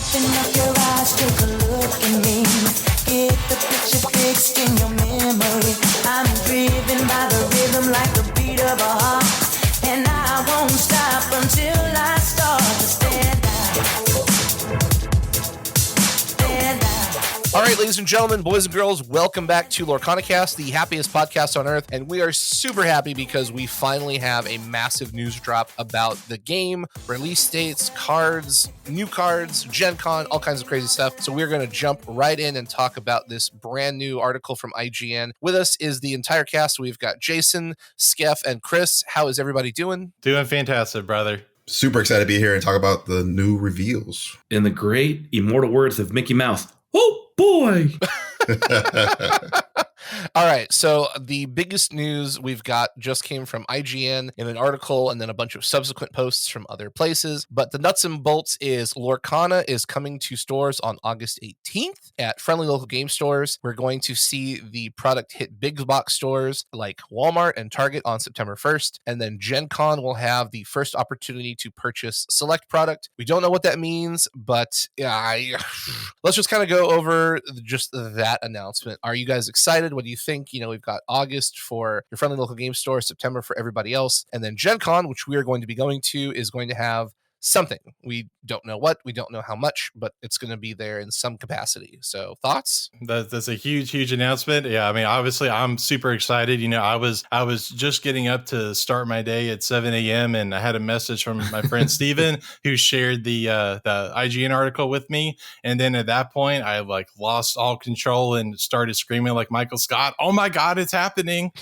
Open up your eyes, take a look at me. Get the picture fixed in your memory. I'm driven by the rhythm like the beat of a heart. And I won't stop until I start to stand out. All right, ladies and gentlemen, boys and girls, welcome back to LorcanaCast, the happiest podcast on earth. And we are super happy because we finally have a massive news drop about the game, release dates, cards, new cards, GenCon, all kinds of crazy stuff. So we're going to jump right in and talk about this brand new article from IGN. With us is the entire cast. We've got Jason, Skeff, and Chris. How is everybody doing? Doing fantastic, brother. Super excited to be here and talk about the new reveals. In the great immortal words of Mickey Mouse, oh boy! All right, so the biggest news we've got just came from IGN in an article and then a bunch of subsequent posts from other places. But the nuts and bolts is Lorcana is coming to stores on August 18th at friendly local game stores. We're going to see the product hit big box stores like Walmart and Target on September 1st. And then GenCon will have the first opportunity to purchase select product. We don't know what that means, but let's just kind of go over just that announcement. Are you guys excited? What do you think? You know, we've got August for your friendly local game store, September for everybody else. And then GenCon, which we are going to be going to, is going to have something. We don't know what, we don't know how much, but it's going to be there in some capacity. So thoughts? That's a huge announcement. Yeah, I mean, obviously I'm super excited. You know, I was just getting up to start my day at 7 a.m. and I had a message from my friend Steven who shared the IGN article with me. And then at that point I lost all control and started screaming like Michael Scott, "Oh my God, it's happening."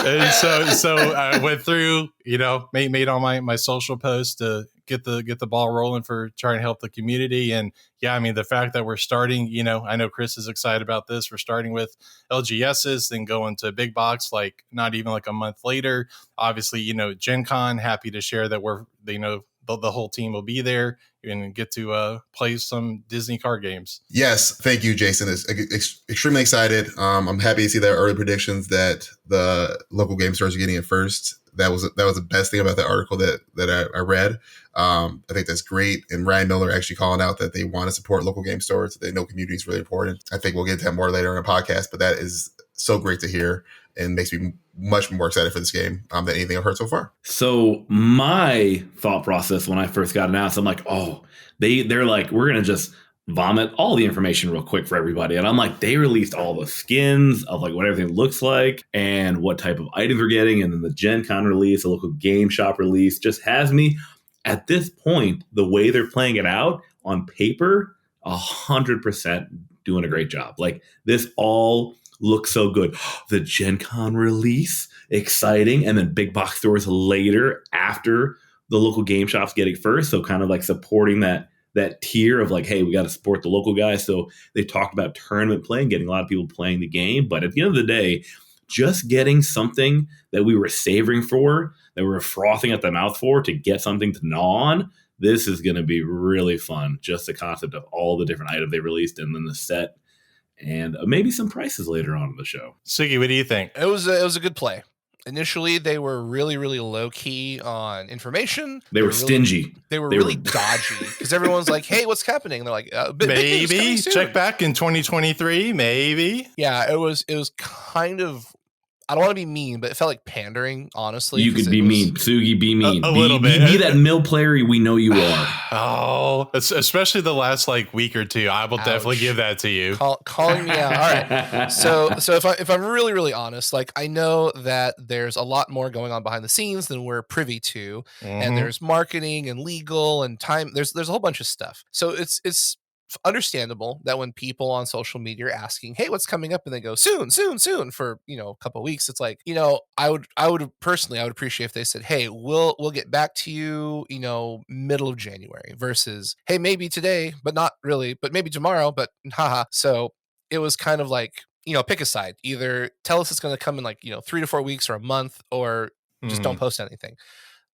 And so I went through, you know, made all my social posts to get the ball rolling for trying to help the community. And yeah, I mean, the fact that we're starting, you know, I know Chris is excited about this. We're starting with LGSs, then going to big box, like not even like a month later. Obviously, you know, GenCon, happy to share that the whole team will be there and get to play some Disney card games. Yes, thank you, Jason. Extremely excited. I'm happy to see the early predictions that the local game stores are getting it first. That was the best thing about the article that I read. I think that's great. And Ryan Miller actually calling out that they want to support local game stores. They know community is really important. I think we'll get to that more later in the podcast, but that is so great to hear and makes me much more excited for this game than anything I've heard so far. So my thought process when I first got announced, I'm like, oh, they're like, we're going to just vomit all the information real quick for everybody. And I'm like, they released all the skins of like what everything looks like and what type of items we're getting. And then the GenCon release, the local game shop release just has me at this point, the way they're playing it out on paper, 100% doing a great job. Like this all looks so good. The GenCon release, exciting. And then big box stores later after the local game shops getting first. So kind of like supporting that tier of like, hey, we got to support the local guys. So they talked about tournament playing, getting a lot of people playing the game. But at the end of the day, just getting something that we were savoring for, that we were frothing at the mouth for, to get something to gnaw on, this is going to be really fun. Just the concept of all the different items they released and then the set and maybe some prices later on in the show. Siggy, what do you think? It was a good play. Initially, they were really, really low key on information. They were stingy. They were really dodgy because everyone's like, "Hey, what's happening?" And they're like, "Maybe check back in 2023, maybe." Yeah, it was kind of. I don't want to be mean, but it felt like pandering, honestly. You could be mean. Sugi, be mean. A little bit. Be that mill player we know you are. Oh, especially the last week or two. I will definitely give that to you. Calling me out. All right. So if I'm really, really honest, like I know that there's a lot more going on behind the scenes than we're privy to. Mm-hmm. And there's marketing and legal and time. There's a whole bunch of stuff. So it's understandable that when people on social media are asking, "Hey, what's coming up?" and they go soon for, you know, a couple of weeks, it's like, you know, I would personally appreciate if they said, "Hey, we'll get back to you, you know, middle of January," versus, "Hey, maybe today, but not really, but maybe tomorrow, but haha." So it was kind of like, you know, pick a side. Either tell us it's going to come in like, you know, 3 to 4 weeks or a month, or just don't post anything.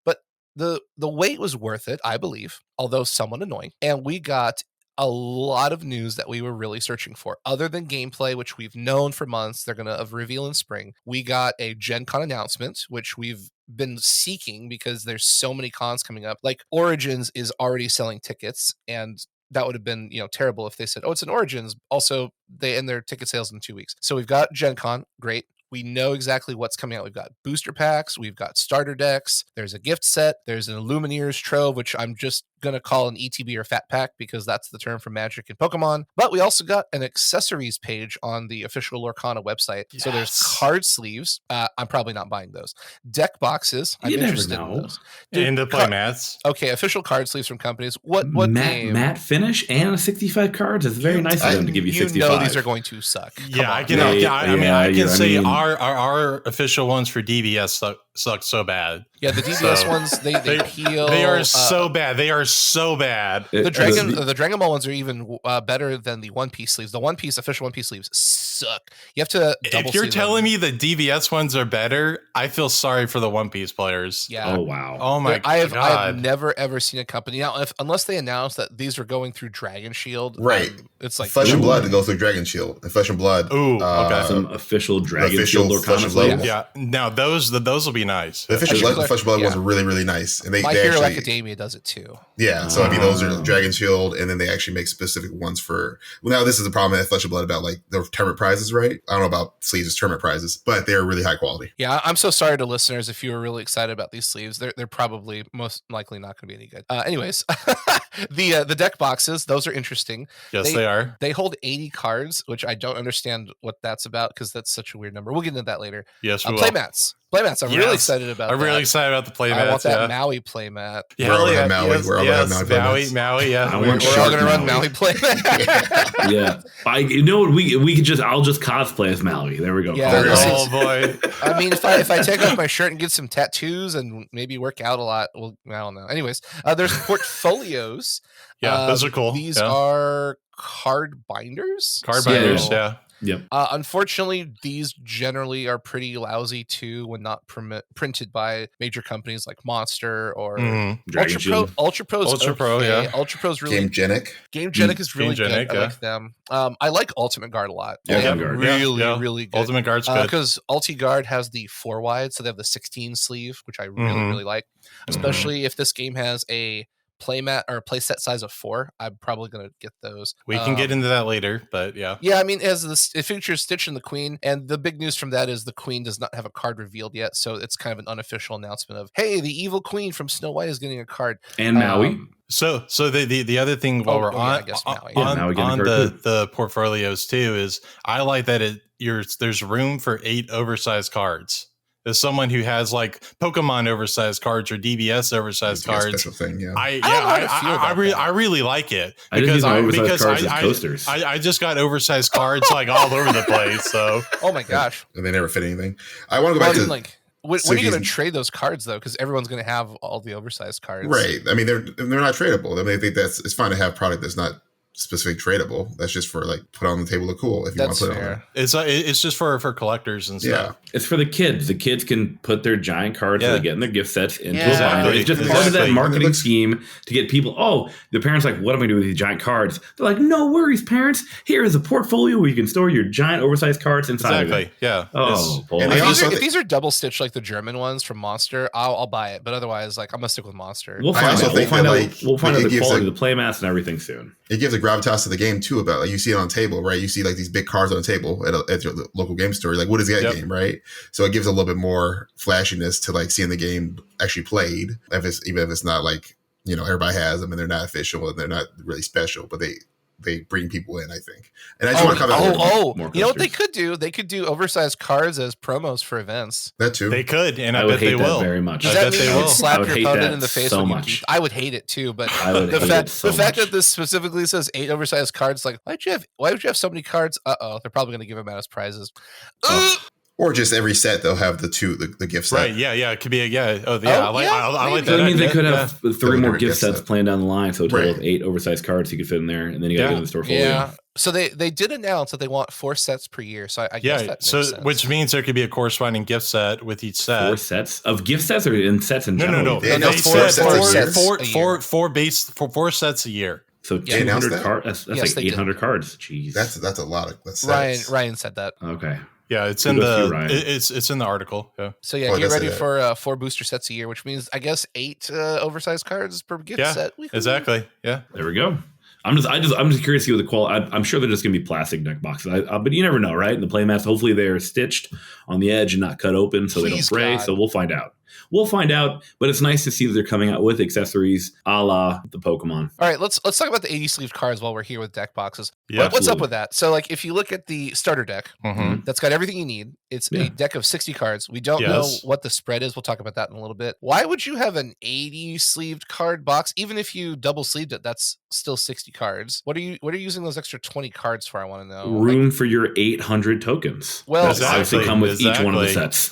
But the wait was worth it, I believe, although somewhat annoying. And we got a lot of news that we were really searching for. Other than gameplay, which we've known for months, they're going to reveal in spring. We got a GenCon announcement, which we've been seeking because there's so many cons coming up. Like Origins is already selling tickets, and that would have been, terrible if they said, oh, it's an Origins. Also, they end their ticket sales in 2 weeks. So we've got GenCon. Great. We know exactly what's coming out. We've got booster packs. We've got starter decks. There's a gift set. There's an Illumineers Trove, which I'm just going to call an ETB or Fat Pack because that's the term for Magic and Pokemon. But we also got an accessories page on the official Lorcana website. Yes. So there's card sleeves. I'm probably not buying those. Deck boxes. I'm interested in those. And the play mats. Okay, official card sleeves from companies. What game? Matte finish and 65 cards. It's very nice of them to give you 65. You know these are going to suck. Yeah, I can. I can say our official ones for DBS suck so bad. Yeah, the DBS ones they peel. They are so bad. They are so bad. The Dragon Ball ones are even better than the One Piece sleeves. The One Piece official One Piece sleeves suck. You have to. If you're telling me the DBS ones are better, I feel sorry for the One Piece players. Yeah. Oh wow. Oh my god. I have never ever seen a company now, unless they announce that these are going through Dragon Shield. Right. It's like Flesh and Blood to go through Dragon Shield. And Flesh and Blood. Ooh. Okay. Some official Dragon Shield Flesh Lorcana and Blood. sleeves. Yeah. Now those will be nice. The Flesh and Blood ones are really, really nice. And My Hero Academia does it too. Yeah. So those are Dragon Shield, and then they actually make specific ones for. Well, now this is the problem at Flesh and Blood about like the tournament prizes, right? I don't know about sleeves as tournament prizes, but they're really high quality. Yeah, I'm so sorry to listeners if you were really excited about these sleeves. They're probably most likely not going to be any good. Anyways, the deck boxes, those are interesting. Yes, they are. They hold 80 cards, which I don't understand what that's about because that's such a weird number. We'll get into that later. Yes, we will. Playmats. I'm really excited about. I'm really excited about the playmats. I want that Maui playmat. Yeah, we're all gonna have Maui. We're all gonna have Maui playmats. Maui. Yeah, we're all gonna run Maui playmat. Yeah, you know what? We could I'll just cosplay as Maui. There we go. Yeah, oh boy. I mean, if I take off my shirt and get some tattoos and maybe work out a lot, well, I don't know. Anyways, there's portfolios. Yeah, those are cool. These are card binders. Binders. Yeah. Yep. Unfortunately, these generally are pretty lousy too when not printed by major companies like Monster or Ultra Pro. Ultra Pro, yeah. Ultra Pro's really Game is really good. I like them. I like Ultimate Guard a lot. Yeah, really good. Ultimate Guard's good because Ulti Guard has the 4 wide, so they have the 16 sleeve, which I really like. Especially if this game has a playmat or a playset size of 4, I'm probably going to get those. We can get into that later, but yeah. Yeah, I mean, it features Stitch and the Queen, and the big news from that is the Queen does not have a card revealed yet, so it's kind of an unofficial announcement of, hey, the evil Queen from Snow White is getting a card. And Maui. So the other thing while we're on the portfolios too is I like that there's room for 8 oversized cards. As someone who has like Pokemon oversized cards or DBS oversized cards, special thing, yeah. I really like it because I just got oversized cards like all over the place. So oh my gosh, and they never fit anything. I want to go back to like. When are you going to trade those cards though? Because everyone's going to have all the oversized cards, right? I mean, they're not tradable. I mean, I think it's fine to have product that's not specific tradable. That's just for like put on the table to cool if you want to put it on there. It's just for collectors and stuff. It's for the kids. The kids can put their giant cards that they get in their gift sets into a binder. It's just part of that marketing scheme to get people. Oh, the parents are like, what am I doing with these giant cards? They're like, no worries, parents. Here is a portfolio where you can store your giant oversized cards inside of it. Yeah. Oh, boy. And if these are double stitched like the German ones from Monster, I'll buy it. But otherwise, like I'm gonna stick with Monster. We'll find out the quality of the playmats and everything soon. It gives a gravitas to the game too. About like you see it on the table, right? You see like these big cards on the table at your local game store. Like, what is that game, right? So it gives a little bit more flashiness to like seeing the game actually played. Even if it's not like everybody has them and they're not official and they're not really special, but they bring people in, I think. And I just want to comment. You know what they could do? They could do oversized cards as promos for events. That too. They could, and I bet they will very much. Does that mean you would slap your opponent in the face so when much? I would hate it too, but the fact that this specifically says 8 oversized cards, like why would you have so many cards? They're probably going to give them out as prizes. Or just every set they'll have the gift set. Right, yeah. It could be I like that. So that means they could have 3 more gift sets planned down the line, so a total of 8 oversized cards you could fit in there, and then you got to get in the store. Yeah. So they did announce that they want 4 sets per year. So I guess that makes sense. Which means there could be a corresponding gift set with each set. 4 sets of gift sets or in sets in general? No. 4 sets a year. So 200 cards. That's like 800 cards. Jeez, that's a lot of. Ryan said that. Okay. Yeah, it's Kudos in to you, the Ryan. it's in the article. Yeah. So yeah, Oh, it get does say ready that. for 4 booster sets a year, which means I guess 8 oversized cards per gift Yeah, set. Woohoo. exactly. Yeah. There we go. I'm just curious to see what the quality. I'm sure they're just going to be plastic deck boxes, but you never know, right? In the playmat, hopefully they're stitched on the edge and not cut open, so they don't Please, fray. God. So we'll find out. But it's nice to see that they're coming out with accessories, a la the Pokemon. All right, let's talk about the 80 sleeved cards while we're here with deck boxes. Yeah, What's up absolutely. with that? So like, if you look at the starter deck, Mm-hmm. that's got everything you need. It's Yeah. a deck of 60 cards. We don't know Yes. what the spread is. We'll talk about that in a little bit. Why would you have an 80 sleeved card box? Even if you double sleeved it, that's still 60 cards. What are you using those extra 20 cards for? I want to know. Room for your 800 tokens. Well, Exactly. Obviously come with each one of the Exactly. sets.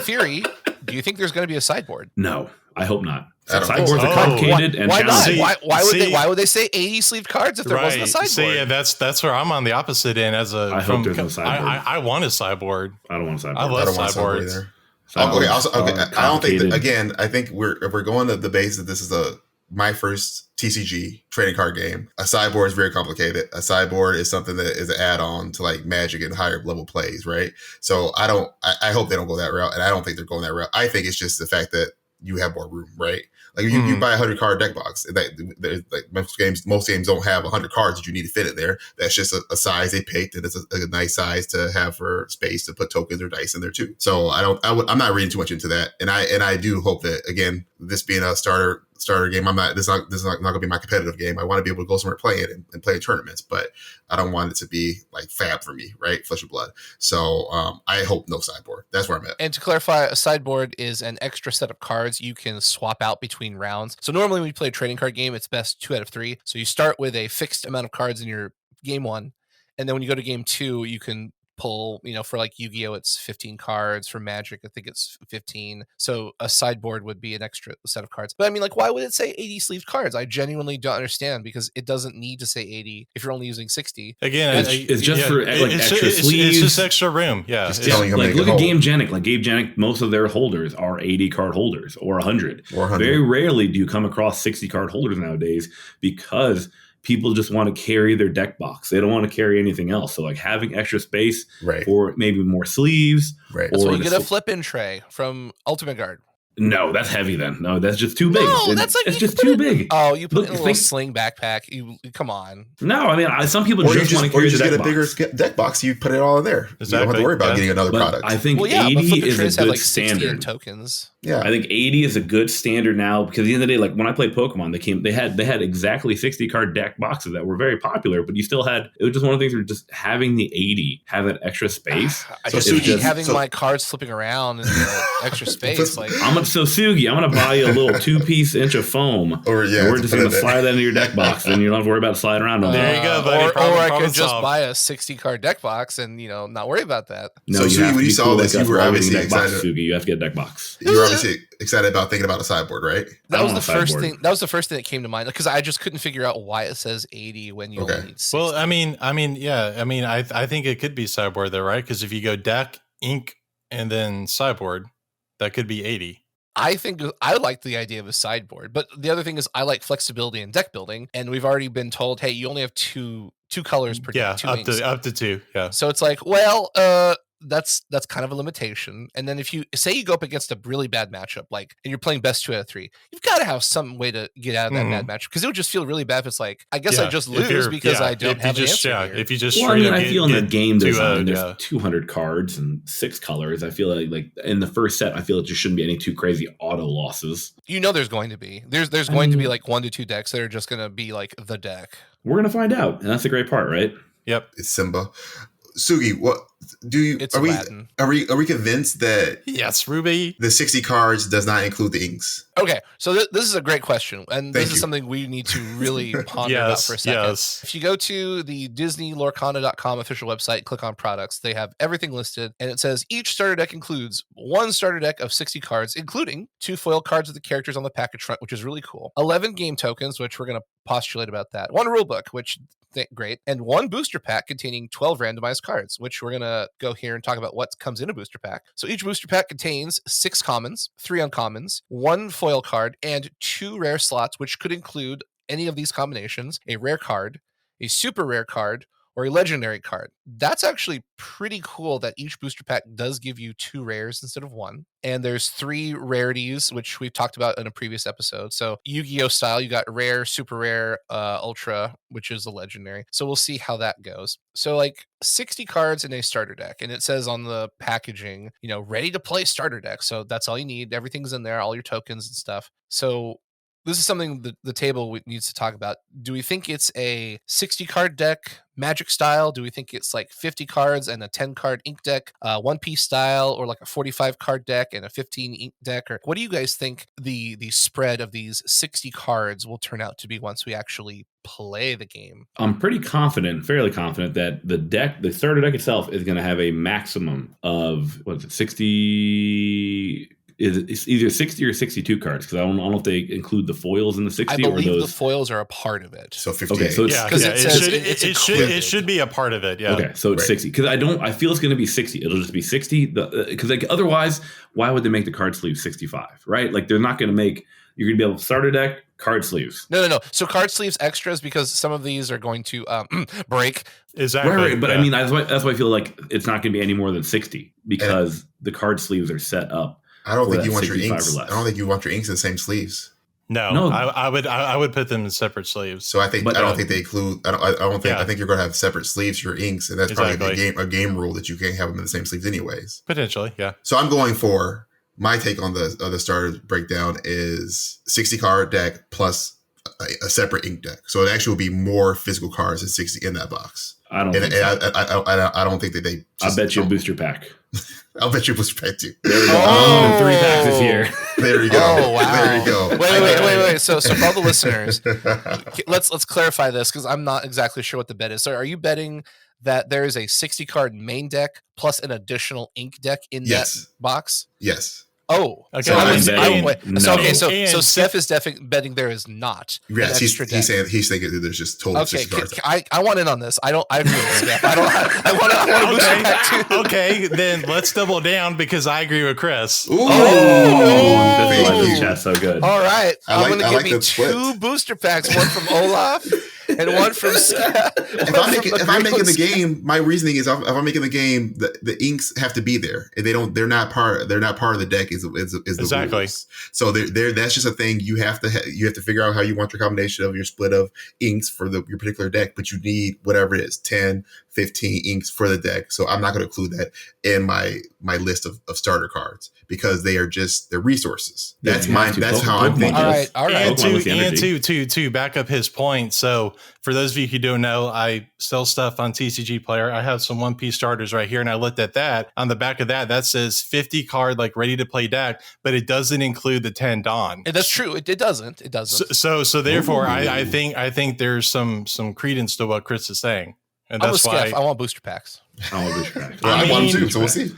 theory, do you think there's going to be a sideboard? No, I hope not. I don't think Sideboards so. are complicated and Why not? challenging. Why would they say 80 sleeved cards if there wasn't a sideboard? See, yeah, that's where I'm on the opposite end. I hope there's no sideboard. I want a sideboard. I don't want a sideboard. I I love don't want sideboard sideboards. either. Sideboards Okay. are I don't think that, complicated. again. I think if we're going to the base that this is my first TCG trading card game. A sideboard is very complicated. A sideboard is something that is an add-on to like Magic and higher level plays, right? So I hope they don't go that route, and I don't think they're going that route. I think it's just the fact that you have more room, right? Like you buy a 100-card deck box. Like most games don't have 100 cards that you need to fit in there. That's just a size they picked, and it's a nice size to have for space to put tokens or dice in there too. So I'm not reading too much into that, and I do hope that, again, this being a starter game, this is not going to be my competitive game. I want to be able to go somewhere, play it and play in tournaments, but I don't want it to be like fab for me, right? Flesh and blood. So I hope no sideboard. That's where I'm at. And to clarify, a sideboard is an extra set of cards you can swap out between rounds. So normally when you play a trading card game, it's best 2 out of 3. So you start with a fixed amount of cards in your game 1, and then when you go to game 2, you can pull, for like Yu-Gi-Oh, it's 15 cards. For Magic, I think it's 15. So a sideboard would be an extra set of cards. But I mean, like, why would it say 80 sleeved cards? I genuinely don't understand, because it doesn't need to say 80 if you're only using 60. Again, It's just for, like, extra It's sleeves. just extra room. Yeah. Just It's- telling you how many Like, look you at can Game hold. Genic. Like Game Genic, most of their holders are 80 card holders or 100. Or 100. Very rarely do you come across 60 card holders nowadays, because people just want to carry their deck box. They don't want to carry anything else. So like having extra space Right. for maybe more sleeves. Right. That's Or why you the get a flip-in tray from Ultimate Guard. No, that's heavy then. No, that's just too big. No, that's like it's you just put too it- big. Oh, you put Look, it in a little think- sling backpack. You come on. No, I mean, some people Or you just want to just, or carry you the just deck get a bigger box. deck box. You put it all in there. You don't have Exactly, to worry about yeah. getting another But product. I think Well, yeah, but 80 flip-in is a trays have good like 60 in standard. tokens. yeah. I think 80 is a good standard now, because at the end of the day, like when I played Pokemon, they had exactly 60 card deck boxes that were very popular, but you still had, it was just one of the things where just having the 80 have that extra space. I So just Sugi, hate having so- my cards flipping around in the extra space. Like, Sugi, I'm gonna buy you a little 2-piece inch of foam. Or, yeah, and we're to just put gonna it in. slide that into your deck box, and you don't have to worry about sliding around no more. There you go, buddy. Or Problem I could just solved. buy a 60 card deck box and not worry about that. No, So, you Sugi, have to when be you saw cool this, like you us were for all obviously getting deck box, excited. Sugi. You have to get a deck box. You were obviously excited about thinking about a sideboard, right? That I was want the a first sideboard. thing. That was the first thing that came to mind, because I just couldn't figure out why it says 80 when you Okay. only need 60. Well, I think it could be sideboard though, right? Because if you go deck, ink, and then sideboard, that could be 80. I think I like the idea of a sideboard, but the other thing is I like flexibility in deck building, and we've already been told, hey, you only have two colors per Yeah, deck, 2 up inks. to 2. Yeah. So it's like, well, that's kind of a limitation. And then if you say you go up against a really bad matchup, like, and you're playing best 2 out of 3, you've got to have some way to get out of that bad matchup, because it would just feel really bad if it's like, I guess I Yeah, just if lose you're- because yeah, I don't if have you an just answer here. if you just Well, I straight mean, up I feel in the game two, design, there's yeah. 200 cards and 6 colors. I feel like in the first set, I feel it just shouldn't be any too crazy auto losses. There's going to be. There's going to be like 1 to 2 decks that are just going to be like the deck. We're gonna find out, and that's the great part, right? Yep. It's Simba. Sugi, what do you? It's are we? Latin. Are we convinced that Yes, Ruby. the 60 cards does not include the inks? Okay, so this is a great question, and this Thank is you. something we need to really ponder about for a second. Yes. If you go to the Disney Lorcana.com official website, click on products, they have everything listed, and it says each starter deck includes 1 starter deck of 60 cards, including 2 foil cards of the characters on the package front, which is really cool, 11 game tokens, which we're going to postulate about that, 1 rule book, which great, and 1 booster pack containing 12 randomized cards, which we're going to go here and talk about what comes in a booster pack. So each booster pack contains 6 commons, 3 uncommons, 1 foil card, and 2 rare slots, which could include any of these combinations: a rare card, a super rare card, or a legendary card. That's actually pretty cool that each booster pack does give you 2 rares instead of 1. And there's 3 rarities, which we've talked about in a previous episode. So Yu-Gi-Oh style, you got rare, super rare, ultra, which is a legendary. So we'll see how that goes. So like 60 cards in a starter deck. And it says on the packaging, ready to play starter deck. So that's all you need. Everything's in there, all your tokens and stuff. So this is something that the table needs to talk about. Do we think it's a 60 card deck, Magic style? Do we think it's like 50 cards and a 10 card ink deck, One Piece style, or like a 45 card deck and a 15 ink deck? Or what do you guys think the spread of these 60 cards will turn out to be once we actually play the game? I'm pretty confident, fairly confident, that the starter deck itself is going to have a maximum of 60. It's either 60 or 62 cards, because I don't know if they include the foils in the 60. I believe the foils are a part of it. So 58. Okay, so it should be a part of it. Yeah. Okay, so it's 60, because I feel it's going to be 60. It'll just be 60. Because otherwise, why would they make the card sleeve 65? Right? Like they're not going to make. You're going to be able to start a deck. Card sleeves. No. So card sleeves extras, because some of these are going to break. Exactly. Right. But I mean, that's why I feel like it's not going to be any more than 60, because the card sleeves are set up. I don't think you want your inks. I don't think you want your inks in the same sleeves. No. I would put them in separate sleeves. So I don't think they include. I don't think. I think you're going to have separate sleeves for your inks, and that's probably a game rule that you can't have them in the same sleeves anyways. Potentially, yeah. So I'm going for my take on the starter breakdown is 60 card deck plus a separate ink deck. So it actually will be more physical cards than 60 in that box. I don't think so. I don't think that they. I bet you a booster pack. I'll bet you a booster pack too. There we go. 3 packs this year. There you go. Oh wow! There you go. Wait. So for all the listeners, let's clarify this, because I'm not exactly sure what the bet is. So are you betting that there is a 60 card main deck plus an additional ink deck in that box? Yes. Oh, okay. So Steph is definitely betting there is not. Yes, he's thinking that there's just total 60 cards. I want in on this. I agree with Steph. I want a booster pack too. Okay, then let's double down, because I agree with Chris. Ooh, so good. All right, I'm going to give me 2 booster packs, one from Olaf and one from Steph. If I'm making the game, my reasoning is if I'm making the game, the inks have to be there. They're not part of the deck. Is the exactly rules. So that's just a thing you have to figure out how you want your combination of your split of inks for your particular deck, but you need whatever it is, 10, 15 inks for the deck. So I'm not going to include that in my list of starter cards, because they're resources. That's how I'm thinking. All right. And to back up his point, so for those of you who don't know, I sell stuff on TCG Player. I have some One Piece starters right here, and I looked at that. On the back of that says 50 card, like ready to play deck, but it doesn't include the 10 Dawn. And that's true. It doesn't. So therefore, I think there's some credence to what Chris is saying. And that's why I want booster packs. I want booster packs. I want to, so we'll see.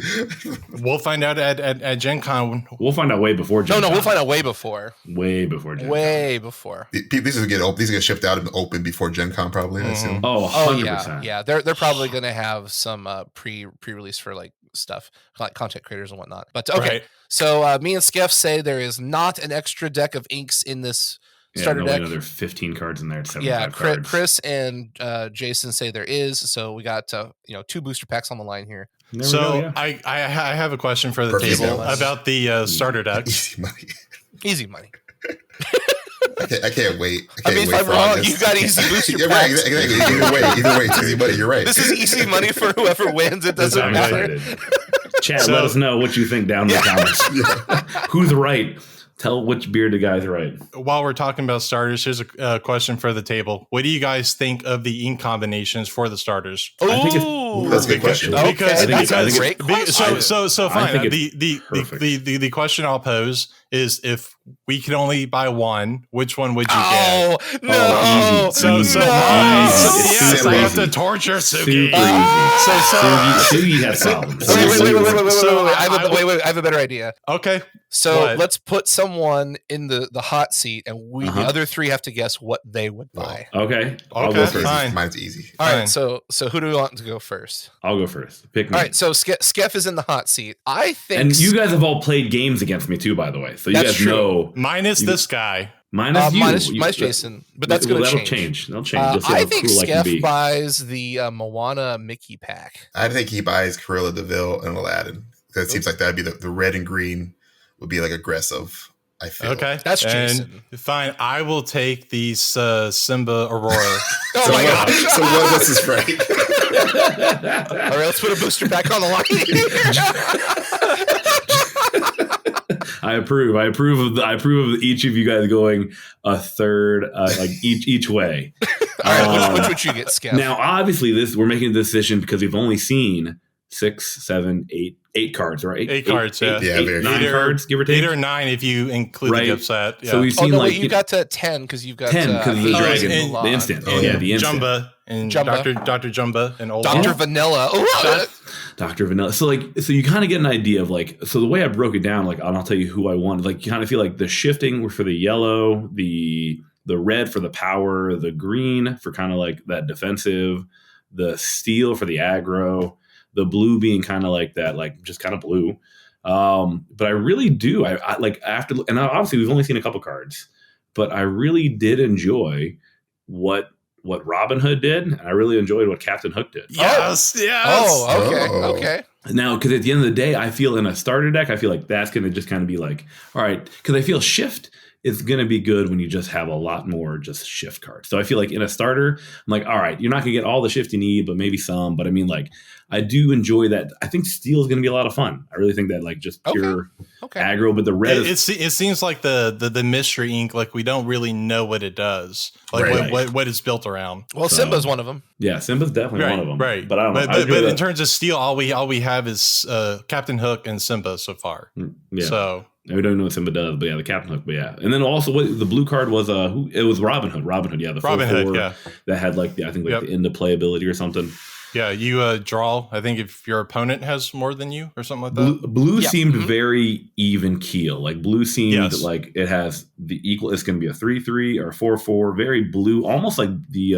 We'll find out at Gen Con. We'll find out way before Gen Con. No, we'll find out way before. Way before Gen Con. Way before. These are going to get shipped out and open before Gen Con, probably. I assume. Oh, 100%. Yeah. They're probably going to have some pre-release for like stuff, like content creators and whatnot. But okay. Right. So me and Skeff say there is not an extra deck of inks in this starter deck. There are 15 cards in there. 75 cards. Chris and Jason say there is. So we got 2 booster packs on the line here. I have a question for the table about the starter deck. Easy money. I can't wait. If I'm wrong, you got easy booster packs. Right, exactly. Either way, it's easy money. You're right. This is easy money for whoever wins. It doesn't matter. Chat, let us know what you think down in the comments. Who's right? Tell which bearded guy's right. While we're talking about starters, here's a question for the table. What do you guys think of the ink combinations for the starters? I think that's a good question. Because that's a great question. So fine. The question I'll pose is, if we can only buy one, which one would you get? No. We have to torture Sugi. Sugi has problems. Wait. I have a better idea. Okay. So let's put someone in the hot seat, and the other 3 have to guess what they would buy. Okay. I'll go first. Fine. Mine's easy. All right. So who do we want to go first? I'll go first. Pick me. All right. So Skeff is in the hot seat. I think. And you guys have all played games against me too, by the way. So you guys know. Minus this guy. Minus you. Minus Jason, but that's going to change. That'll change. You'll see I how think cool I can Skeff be. buys the Moana Mickey pack. I think he buys Cruella DeVille and Aladdin. Because it seems like that'd be the red and green would be like aggressive. I feel. Okay, That's Jason. Fine, I will take the Simba Aurora. Oh my gosh. So what's his Frank? All right, let's put a booster pack on the line. I approve of each of you guys going a third, like each way. All right, which would you get, Skeff? Now, obviously, we're making a decision because we've only seen 6, 7, 8 cards, right? 8 cards, Yeah, eight, 9 cards, give or take. 8 or 9 if you include the gift set. Yeah. So we've seen you got to 10 because you've got 10 because of the dragon, and the instant. and The instant. Jumba and Jumba. Dr. Jumba and old Dr. Vanilla. Oh, Dr. Vanilla. So you kind of get an idea of so the way I broke it down, and I'll tell you who I want. Like you kind of feel like the shifting for the yellow, the red for the power, the green for kind of like that defensive, the steel for the aggro, the blue being kind of like that, like just kind of blue. But I really do. I like after, and obviously we've only seen a couple cards, but I really did enjoy what Robin Hood did, and I really enjoyed what Captain Hook did. Yes. Oh, okay. Now, because at the end of the day, I feel in a starter deck, I feel like that's going to just kind of be like, all right, because I feel shift is going to be good when you just have a lot more just shift cards. So I feel like in a starter, I'm like, all right, you're not going to get all the shift you need, but maybe some. But I mean, like, I do enjoy that. I think steel is going to be a lot of fun. I really think that like just pure aggro, but the red it seems like the mystery ink, like we don't really know what it does, like what it's built around. Well, Simba's one of them. Yeah, Simba's definitely one of them. Right, but I don't know. But in terms of steel, all we have is Captain Hook and Simba so far. Yeah. So we don't know what Simba does, but yeah, the Captain Hook. But yeah, and then also what the blue card was. It was Robin Hood. Robin Hood. Yeah, the Robin Hood. Yeah, that had like the end of playability or something. Yeah, you draw. I think if your opponent has more than you or something like that. Blue seemed very even keel. Like blue seemed like it has the equal. It's going to be a 3/3 or a 4/4. Very blue, almost like the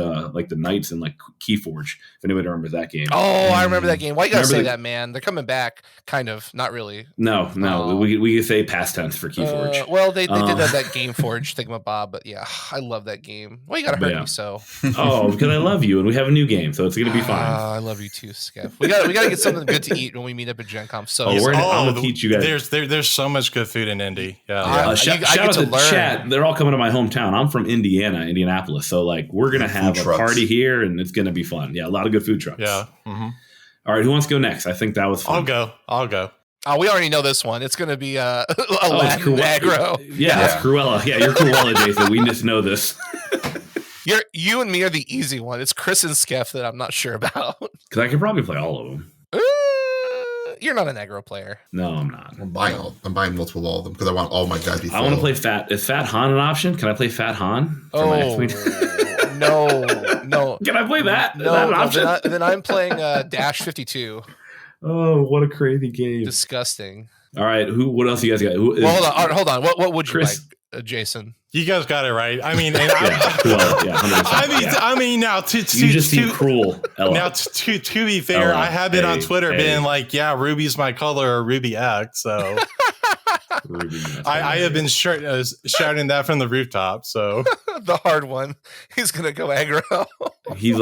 Knights in like Keyforge. If anybody remembers that game. Oh, I remember that game. Why you gotta say that, man? They're coming back, kind of. Not really. No. We can say past tense for Keyforge. Well, they did have that Game Forge thingamabob, but yeah, I love that game. Why you gotta hurt me so? Oh, because I love you, and we have a new game, so it's going to be fine. I love you too, Skeff. We got to get something good to eat when we meet up at GenCon. So I'm gonna teach you guys. There's so much good food in Indy. Yeah. Shout out to chat. They're all coming to my hometown. I'm from Indianapolis. So like we're gonna have a party here, and it's gonna be fun. Yeah, a lot of good food trucks. Yeah. Mm-hmm. All right, who wants to go next? I think that was fun. I'll go. Oh, we already know this one. It's going to be Aladdin aggro. Yeah, it's Cruella. Yeah, you're Cruella, Jason. We just know this. You and me are the easy one. It's Chris and Skeff that I'm not sure about. Because I could probably play all of them. You're not an aggro player. No, I'm not. I'm buying multiple of them because I want all my guys to be. I want to play Fat. Is Fat Han an option? Can I play Fat Han? No. Can I play that? No, is that an option? Then I'm playing Dash 52. Oh, what a crazy game! Disgusting. All right, what else you guys got? Hold on. What would you like, Jason? You guys got it right. I mean, I mean, now you just seem cruel. Ella. Now, to be fair, I have been on Twitter being like, "Yeah, Ruby's my color," or "Ruby X." So I have been shouting that from the rooftop. So the hard one. He's gonna go aggro. Every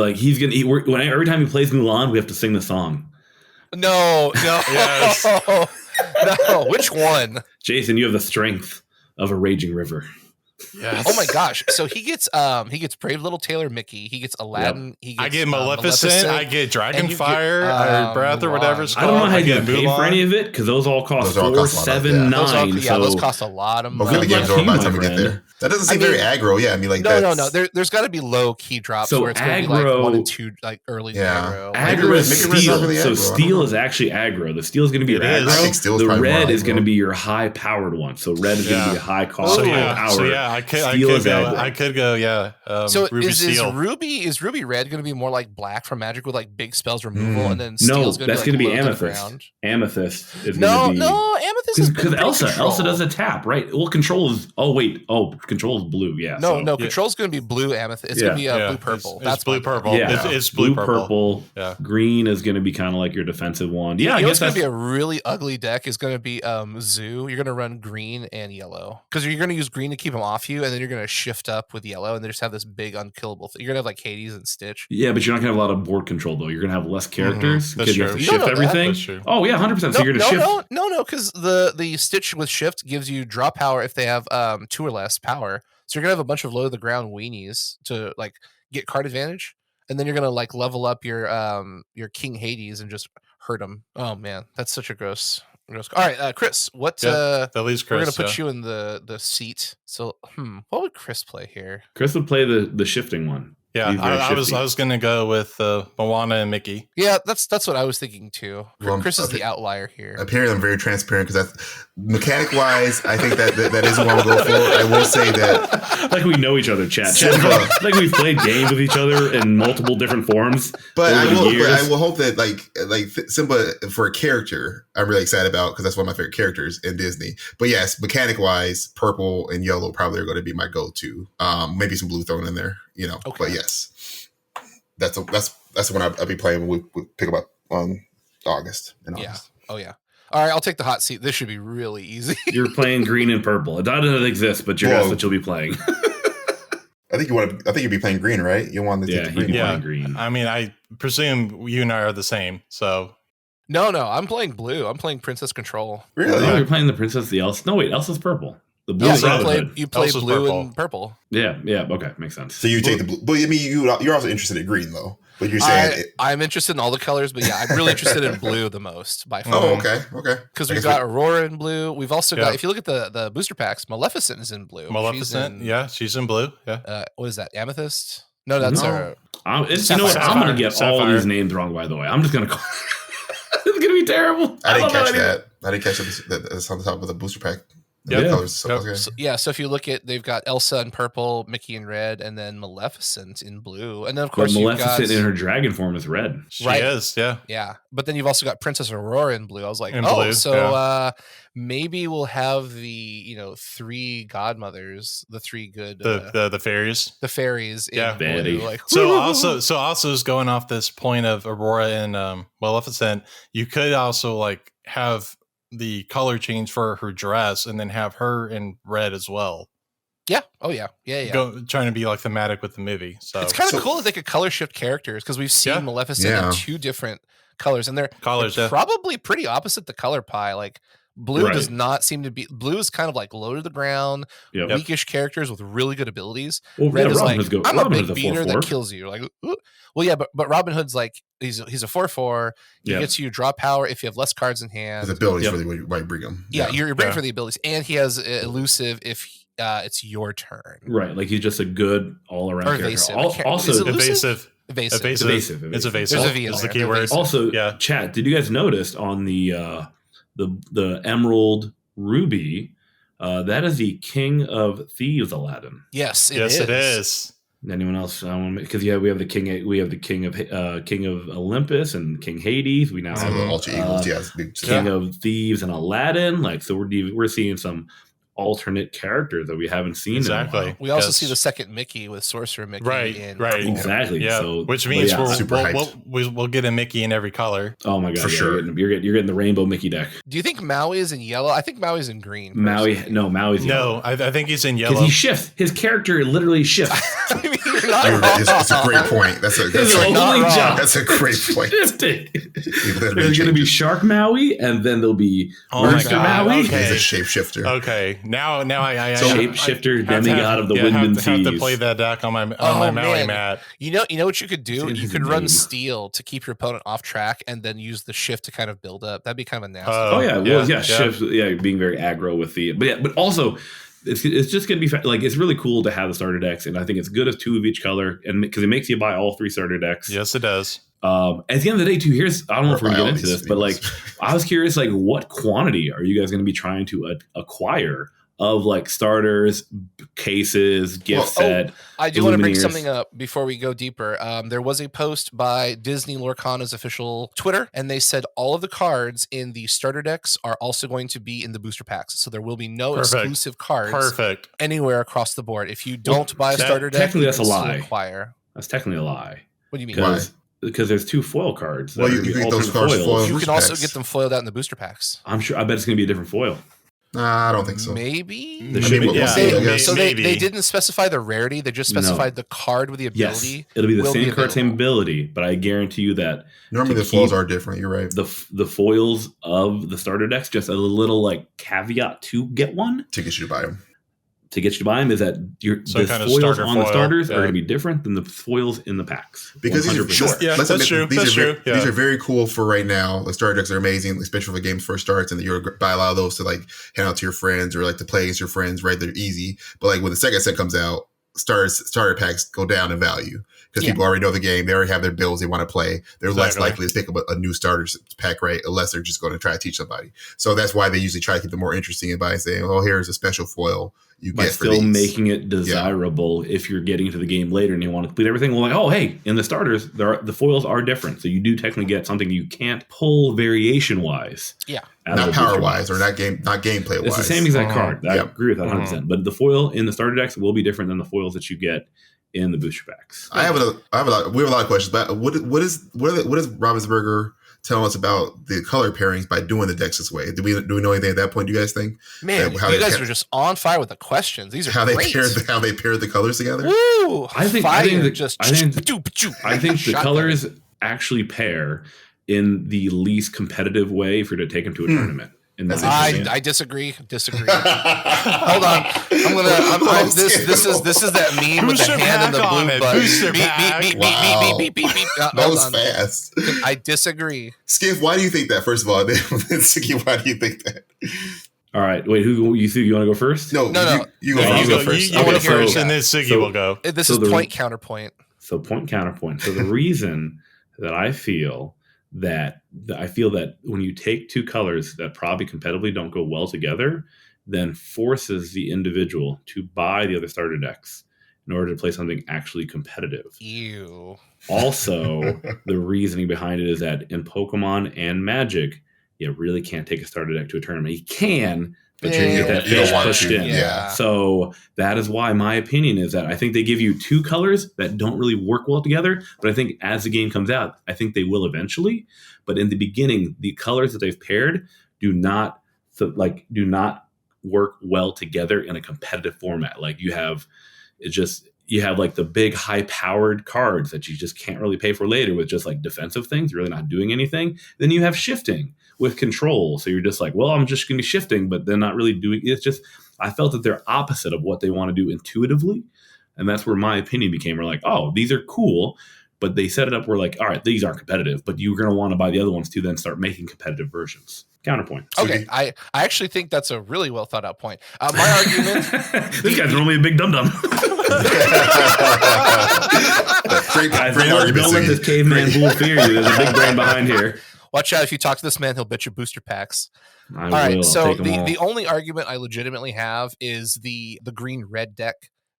time he plays Mulan, we have to sing the song. No. Yes. No. Which one? Jason, you have the strength of a raging river. Yes. Oh my gosh! So he gets Brave Little Tailor Mickey. He gets Aladdin. He gets, I get Maleficent. I get Dragonfire or Breath or whatever it's called. I don't know how you pay for any of it because those all cost $4.79. Those cost a lot of money. We'll get the games over by the time we get there. That doesn't seem very aggro. Yeah, I mean, like no. There's got to be low key drops where it's going to be like 1 and 2, like early aggro. Aggro is steel. So steel is actually aggro. The steel is going to be your aggro. The red is going to be your high powered one. So red is going to be a high cost power. So yeah, I could go. Yeah. So Ruby is Ruby red going to be more like black from Magic with like big spells removal, and then steel's that's going to be amethyst. Amethyst is no. Amethyst Amethyst is because Elsa does a tap, right? Well, control is control is blue. Yeah. No, control's going to be blue Amethyst. It's going to be blue purple. That's blue purple. Yeah, it's blue purple. Yeah. Green is going to be kind of like your defensive one. Yeah, I guess it's going to be a really ugly deck. Is going to be Zoo. You're going to run green and yellow because you're going to use green to keep them off you, and then you're going to shift up with yellow, and they just have this big unkillable thing. You're going to have like Hades and Stitch. Yeah, but you're not going to have a lot of board control though. You're going to have less characters because you have to You shift everything. Oh yeah, 100%. So you're going to shift. No, because the Stitch with shift gives you draw power if they have 2 or less power. So you're gonna have a bunch of low to the ground weenies to like get card advantage, and then you're gonna like level up your King Hades and just hurt them. Oh man, that's such a gross. All right, Chris, what? At least Chris, we're gonna put you in the seat. So, what would Chris play here? Chris would play the shifting one. Yeah, I was gonna go with Moana and Mickey. Yeah, that's what I was thinking too. Chris is the outlier here. Apparently, I'm very transparent because that's mechanic wise. I think that is what I'll go for. I will say that, like we know each other, chat. Like we've played games with each other in multiple different forms. But I will hope that like Simba for a character, I'm really excited about because that's one of my favorite characters in Disney. But yes, mechanic wise, purple and yellow probably are going to be my go-to. Maybe some blue thrown in there. Okay. But yes, that's the one I'll be playing when we pick up on August. Yeah. Oh yeah. All right, I'll take the hot seat. This should be really easy. You're playing green and purple. It doesn't exist, but that's what you'll be playing. I think you'd be playing green, right? You want to take the green. Green. I mean, I presume you and I are the same. So no, I'm playing blue. I'm playing Princess Control. Really? Oh, you're playing the Princess, the Elsa. No, wait, Elsa's purple. The blue you play blue purple. and purple. Yeah, okay, makes sense. So you take the blue, but I mean, you're also interested in green though. But you're saying I'm interested in all the colors, but yeah, I'm really interested in blue the most by far. Oh, okay. Because we've got Aurora in blue. We've also got, if you look at the booster packs, Maleficent is in blue. She's in blue. Yeah. What is that? Amethyst? No, that's our. I'm going to get all of these names wrong. By the way, I'm just going to call. It's going to be terrible. I didn't catch that. I didn't catch that's on the top of the booster pack. So if you look at, they've got Elsa in purple, Mickey in red, and then Maleficent in blue, and then of course Maleficent in her dragon form is red. She is, yeah. But then you've also got Princess Aurora in blue. I was like, maybe we'll have the 3 godmothers, the 3 good the fairies, in blue. Like, so also is going off this point of Aurora and Maleficent. You could also like have the color change for her dress and then have her in red as well. Yeah. Oh yeah. Trying to be like thematic with the movie. So it's kind of cool that they could color shift characters because we've seen Maleficent in 2 different colors and they're probably pretty opposite the color pie. Like blue does not seem to be. Blue is kind of like low to the ground, weakish characters with really good abilities. Well, red is Robin like I'm a big beater that kills you. Like, ooh. Well, yeah, but Robin Hood's like he's a 4/4. He gets you draw power if you have less cards in hand. His abilities really might bring him. Yeah, you're bringing for the abilities, and he has elusive if it's your turn. Right, like he's just a good all around character. Also evasive. It's evasive. There's a V in is there. the key word. Also, chat. Did you guys notice on the Emerald Ruby? That is the King of Thieves Aladdin. Yes, it is. Anyone else? Because we have the king. We have the King of Olympus and King Hades. We now have Ultra Eagles. King of Thieves and Aladdin. Like so, we're seeing some alternate characters that we haven't seen. Exactly. We also see the second Mickey with Sorcerer Mickey. Right. Exactly. Yeah. So, which means we'll get a Mickey in every color. Oh my god! For sure. You're getting the rainbow Mickey deck. Do you think Maui is in yellow? I think Maui's in green. Maui's yellow. No, I think he's in yellow. Because he shifts. His character literally shifts. I mean, you're not wrong. It's a great point. That's a great point. There's going to be Shark Maui, and then there'll be Monster Maui. Okay. He's a shapeshifter. Okay, now I shapeshifter demigod of the wind and seas. Have to play that deck on my Maui mat. You know what you could do? You could run Steel to keep your opponent off track, and then use the shift to kind of build up. That'd be kind of nasty. Shift. Yeah, being very aggro with the. But also. It's just going to be like it's really cool to have the starter decks, and I think it's good as 2 of each color, and because it makes you buy all 3 starter decks. Yes, it does. At the end of the day, too. I don't know if we're going to get into this, but like I was curious, like what quantity are you guys going to be trying to acquire of like starters, cases, gift set. I do want to bring something up before we go deeper. There was a post by Disney Lorcana's official Twitter, and they said all of the cards in the starter decks are also going to be in the booster packs. So there will be no exclusive cards anywhere across the board. If you don't buy a starter deck, technically that's a lie. That's technically a lie. What do you mean? Why? Because there's 2 foil cards. Well, you can get those cards foiled. You can also get them foiled out in the booster packs. I'm sure. I bet it's going to be a different foil. I don't think so. Maybe. They didn't specify the rarity. They just specified the card with the ability. Yes, it'll be the same card, same ability. But I guarantee you that normally the foils are different. You're right. The foils of the starter decks, just a little like caveat to get one to get you to buy them. To get you to buy them is that the foils on the starters are going to be different than the foils in the packs. Because these are very cool for right now. The starter decks are amazing, especially when the game first starts, and you'll buy a lot of those to like hand out to your friends or like to play against your friends. Right, they're easy. But like when the second set comes out, starter packs go down in value because people already know the game. They already have their builds they want to play. They're less likely to pick up a new starter pack, right? Unless they're just going to try to teach somebody. So that's why they usually try to keep them more interesting by saying, "Oh, here's a special foil." By still making it desirable if you're getting into the game later and you want to complete everything. Well, like, oh, hey, in the starters, the foils are different. So you do technically get something you can't pull variation-wise. Yeah. Not power-wise or not gameplay-wise. It's the same exact card. I agree with that 100%. But the foil in the starter decks will be different than the foils that you get in the booster packs. We have a lot of questions, but what is Ravensburger telling us about the color pairings by doing the decks this way? Do we know anything at that point? Do you guys think? Man, you guys are just on fire with the questions. These are how great. How they paired the colors together. Woo! I think the colors actually pair in the least competitive way if you're to take them to a tournament. I disagree. Hold on. This is that meme with the hand and the blue button. Beep. That was fast. I disagree. Skiff, why do you think that? First of all, Siggy, why do you think that? All right. Wait, who you think you want to go first? No. You go first. You go first, and then Siggy will go. This is point counterpoint. So point counterpoint. So the reason that I feel that when you take 2 colors that probably competitively don't go well together, then forces the individual to buy the other starter decks in order to play something actually competitive. Ew. Also, the reasoning behind it is that in Pokemon and Magic, you really can't take a starter deck to a tournament. You can, but you're going to get that fish pushed in. Yeah. So that is why my opinion is that I think they give you 2 colors that don't really work well together. But I think as the game comes out, I think they will eventually. But in the beginning, the colors that they've paired do not work well together in a competitive format. Like you have like the big high powered cards that you just can't really pay for later with just like defensive things. You're really not doing anything. Then you have shifting with control. So you're just like, well, I'm just going to be shifting, but they're not really doing it. It's just, I felt that they're opposite of what they want to do intuitively. And that's where my opinion became. We're like, oh, these are cool. But they set it up where like, all right, these aren't competitive, but you're going to want to buy the other ones to then start making competitive versions. Counterpoint. Okay, I actually think that's a really well thought out point. My argument... This guy's normally a big dum-dum. Don't let this caveman fool fear you. There's a big brain behind here. Watch out. If you talk to this man, he'll bet you booster packs. All right, so the only argument I legitimately have is the green-red deck,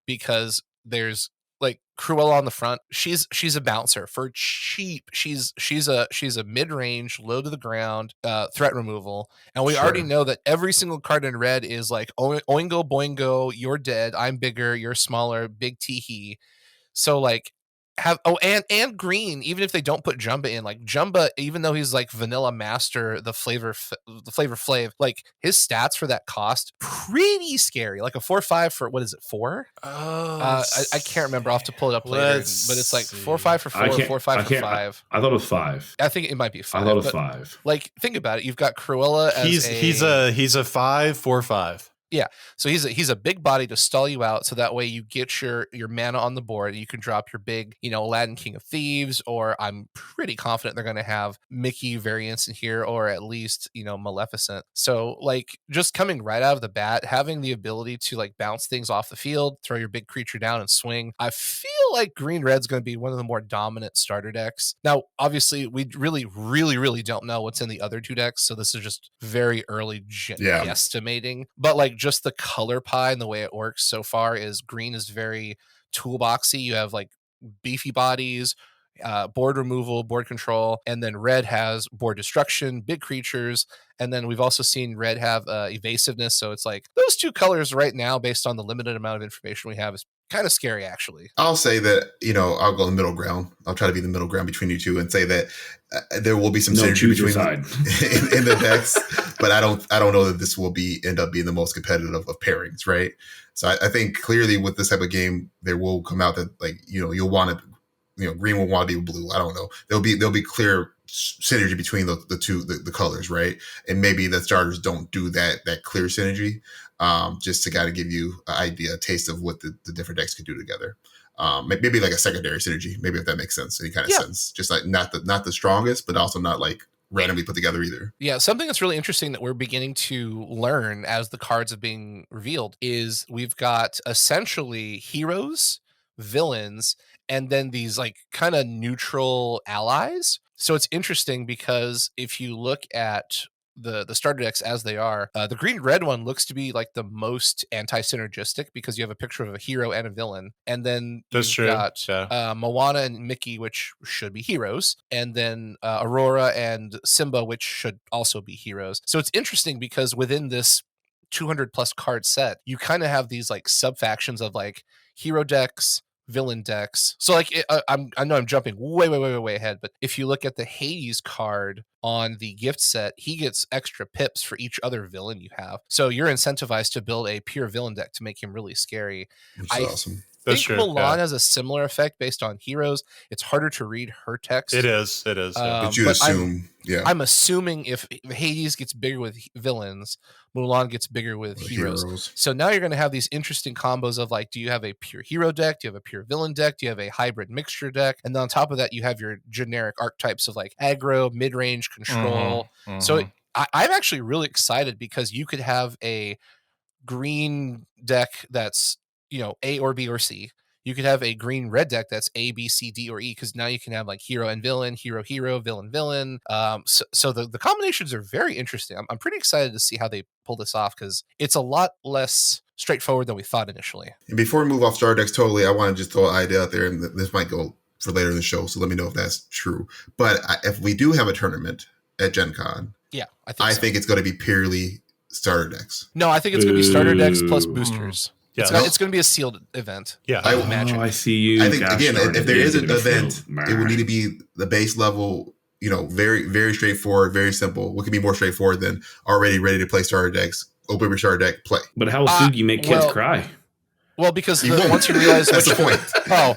because there's like Cruella on the front. She's a bouncer for cheap. She's a mid-range, low to the ground threat removal, and we already know that every single card in red is like oingo boingo, you're dead, I'm bigger, you're smaller, big teehee. So like and green, even if they don't put Jumba in, like Jumba, even though he's like vanilla master, the flavor flav, like his stats for that cost pretty scary. Like a 4/5 for what is it, 4? I can't remember. I'll have to pull it up later, but it's like 4/5 for 4, 4/5 for 5. I thought it was 5. I think it might be 5. I thought it was 5. Like think about it. You've got Cruella as he's a 5/4/5. Yeah, so he's a big body to stall you out, so that way you get your mana on the board, and you can drop your big, Aladdin King of Thieves, or I'm pretty confident they're going to have Mickey variants in here, or at least, Maleficent. So, like, just coming right out of the bat, having the ability to, like, bounce things off the field, throw your big creature down and swing, I feel like Green-Red's going to be one of the more dominant starter decks. Now, obviously, we really, really, really don't know what's in the other 2 decks, so this is just very early guesstimating. But, like, just the color pie and the way it works so far is green is very toolboxy. You have like beefy bodies, board removal, board control, and then red has board destruction, big creatures, and then we've also seen red have evasiveness. So it's like those two colors right now, based on the limited amount of information we have, is kind of scary, actually. I'll say that, I'll go in the middle ground. I'll try to be the middle ground between you two and say that there will be some synergy between in the decks, but I don't know that this will end up being the most competitive of pairings, right? So I think clearly with this type of game, there will come out that you'll want to, green will want to be blue. I don't know. There'll be clear synergy between the two the colors, right? And maybe the starters don't do that clear synergy. Just to kind of give you an idea, a taste of what the different decks could do together. Maybe like a secondary synergy, maybe, if that makes sense, any kind of sense. Just like not the strongest, but also not like randomly put together either. Yeah, something that's really interesting that we're beginning to learn as the cards are being revealed is we've got essentially heroes, villains, and then these like kind of neutral allies. So it's interesting because if you look at the starter decks as they are, the green-red one looks to be like the most anti-synergistic because you have a picture of a hero and a villain, and then you've got Moana and Mickey, which should be heroes, and then Aurora and Simba, which should also be heroes. So it's interesting because within this 200 plus card set, you kind of have these like sub factions of like hero decks, villain decks. So like I know I'm jumping way ahead, but if you look at the Hades card on the gift set, he gets extra pips for each other villain you have. So you're incentivized to build a pure villain deck to make him really scary. Which is awesome. I think Mulan has a similar effect based on heroes. It's harder to read her text. It is. But you'd assume, I'm assuming if Hades gets bigger with villains, Mulan gets bigger with heroes. So now you're going to have these interesting combos of like, do you have a pure hero deck? Do you have a pure villain deck? Do you have a hybrid mixture deck? And then on top of that, you have your generic archetypes of like aggro, mid-range, control. So I'm actually really excited because you could have a green deck that's A or B or C. You could have a green-red deck that's A, B, C, D, or E, because now you can have like hero and villain, hero, villain, villain. So the combinations are very interesting. I'm pretty excited to see how they pull this off because it's a lot less straightforward than we thought initially. And before we move off Star Decks totally, I want to just throw an idea out there, and this might go for later in the show, so let me know if that's true. But if we do have a tournament at GenCon, I think it's going to be purely starter decks. No, I think it's going to be starter decks plus boosters. Yeah, it's going to be a sealed event. Yeah, I imagine. I see you. I think again, if there is an event, it would need to be the base level. Very very straightforward, very simple. What can be more straightforward than already ready to play starter decks? Open your starter deck, play. But how soon do you make kids cry? Well, because once you realize that's the point. Yeah.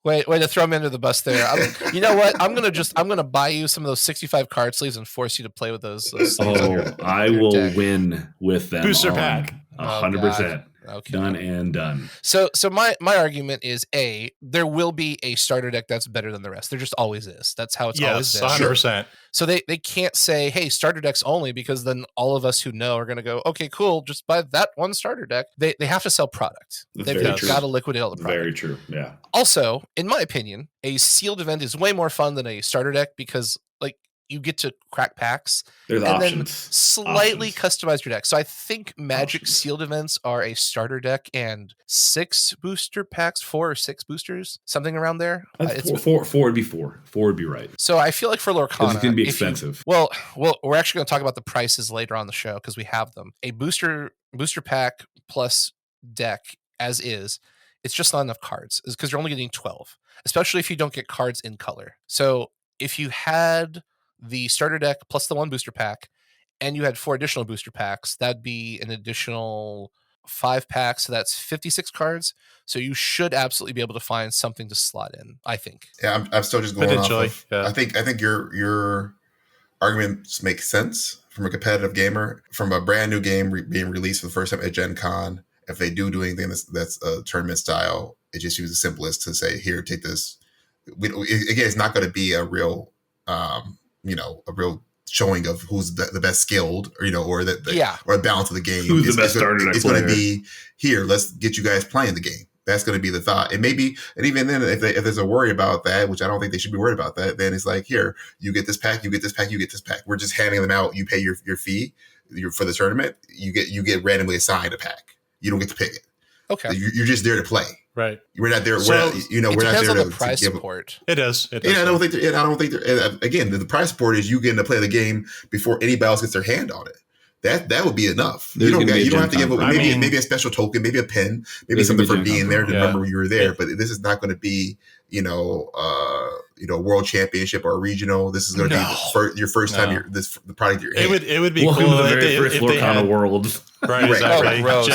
Way to throw me under the bus there. You know what? I'm gonna buy you some of those 65 card sleeves and force you to play with those sleeves. I will win with them. Booster pack. 100%. Okay. Done and done. So my argument is there will be a starter deck that's better than the rest. There just always is. That's how it's always been. 100%. So they can't say, hey, starter decks only, because then all of us who know are going to go, okay, cool, just buy that one starter deck. They have to sell product. They've got to liquidate all the product. Very true. Yeah. Also, in my opinion, a sealed event is way more fun than a starter deck because you get to crack packs There's and options. then slightly customize your deck. So I think Magic sealed events are a starter deck and 6 booster packs, 4 or 6 boosters, something around there. Four would be 4. 4 would be right. So I feel like for Lorcana, it's going to be expensive. Well, we're actually going to talk about the prices later on the show because we have them. A booster pack plus deck as is, it's just not enough cards because you're only getting 12, especially if you don't get cards in color. So if you had the starter deck plus the 1 booster pack, and you had 4 additional booster packs, that'd be an additional 5 packs. So that's 56 cards. So you should absolutely be able to find something to slot in, I think. Yeah, I'm still just going off of, I think your arguments make sense from a competitive gamer, from a brand new game being released for the first time at Gen Con. If they do anything that's a tournament style, it just seems the simplest to say, here, take this. Again, it's not going to be a real a real showing of who's the best skilled, or or a balance of the game. Who's the best starter deck It's going to be, here, let's get you guys playing the game. That's going to be the thought. And maybe, and even then, if there's a worry about that, which I don't think they should be worried about that, then it's like, here, you get this pack, you get this pack, you get this pack. We're just handing them out. You pay your fee for the tournament. You get randomly assigned a pack. You don't get to pick it. Okay. You're just there to play. Right. We're not there. It we're not there on to the prize give support. It does. And I don't think. Again, the prize support is you getting to play the game before anybody else gets their hand on it. That would be enough. You don't have to give maybe a special token, maybe a pin, maybe something for being there to remember you were there. Yeah. But this is not going to be world championship or regional. This is going to be your first time. The product you're in. It would be Welcome cool to the very first Lorcana world. Right. Exactly. Oh, gross.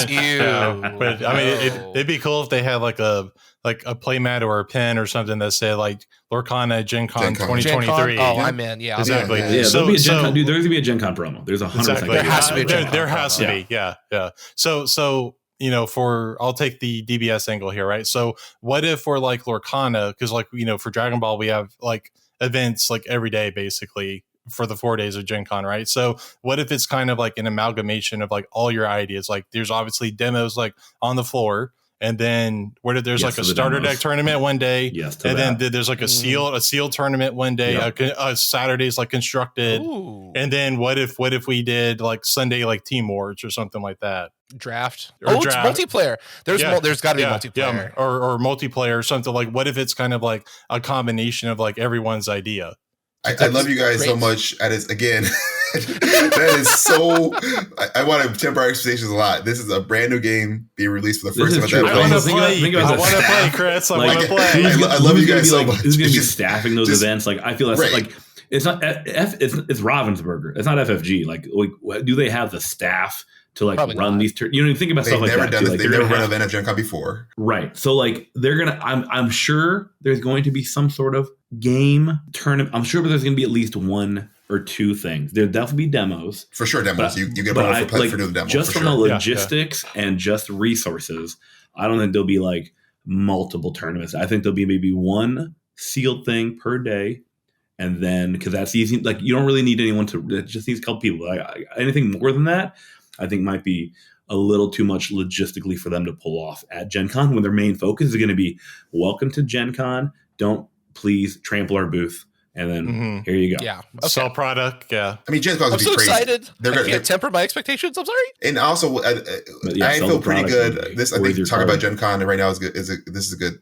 But I mean, it'd be cool if they had like a playmat or a pin or something that said like Lorcana GenCon 2023. Oh, I'm in. Yeah, exactly. Yeah, there'll be a GenCon. Dude, there's gonna be a GenCon promo. There's 100%. Exactly. There has to be a GenCon. There has to promo. be. Yeah. So I'll take the DBS angle here, right? So what if we're like Lorcana, because for Dragon Ball we have like events like every day basically for the 4 days of Gen Con, right? So what if it's kind of like an amalgamation of like all your ideas? Like there's obviously demos like on the floor, and then there's like a starter deck tournament one day, and then there's like a seal tournament one day. Saturday's like constructed. Ooh. And then what if we did like Sunday like team awards or something like that? Draft. Draft. It's multiplayer. There's got to be multiplayer. Or multiplayer or something. Like what if it's kind of like a combination of like everyone's idea? I love you guys so much. That is, again, that is so. I want to temper our expectations a lot. This is a brand new game being released for the first time. I want to play, Chris. I want to play. I love you guys so much. Who's going to be staffing those events? Like, I feel that's like it's not it's Ravensburger. It's not FFG. Like, do they have the staff to like Probably run not. these? You think about stuff like that. They've never run an event at Gen Con before, right? So like they're gonna. I'm sure there's going to be some sort of game tournament. I'm sure there's going to be at least one or two things. There'll definitely be demos. For sure, demos. You get a for doing the demo. Just from the logistics and just resources, I don't think there'll be like multiple tournaments. I think there'll be maybe one sealed thing per day. And then, because that's easy, like you don't really need anyone to, it just needs a couple people. Anything more than that, I think might be a little too much logistically for them to pull off at Gen Con when their main focus is going to be welcome to Gen Con. Don't please trample our booth. And then here you go. Yeah. Okay. Sell product. Yeah. I mean, Gen Con's I'm so crazy. excited. I can't temper my expectations. I'm sorry. And also, I feel pretty good. I think talking about Gen Con right now is good. This is a good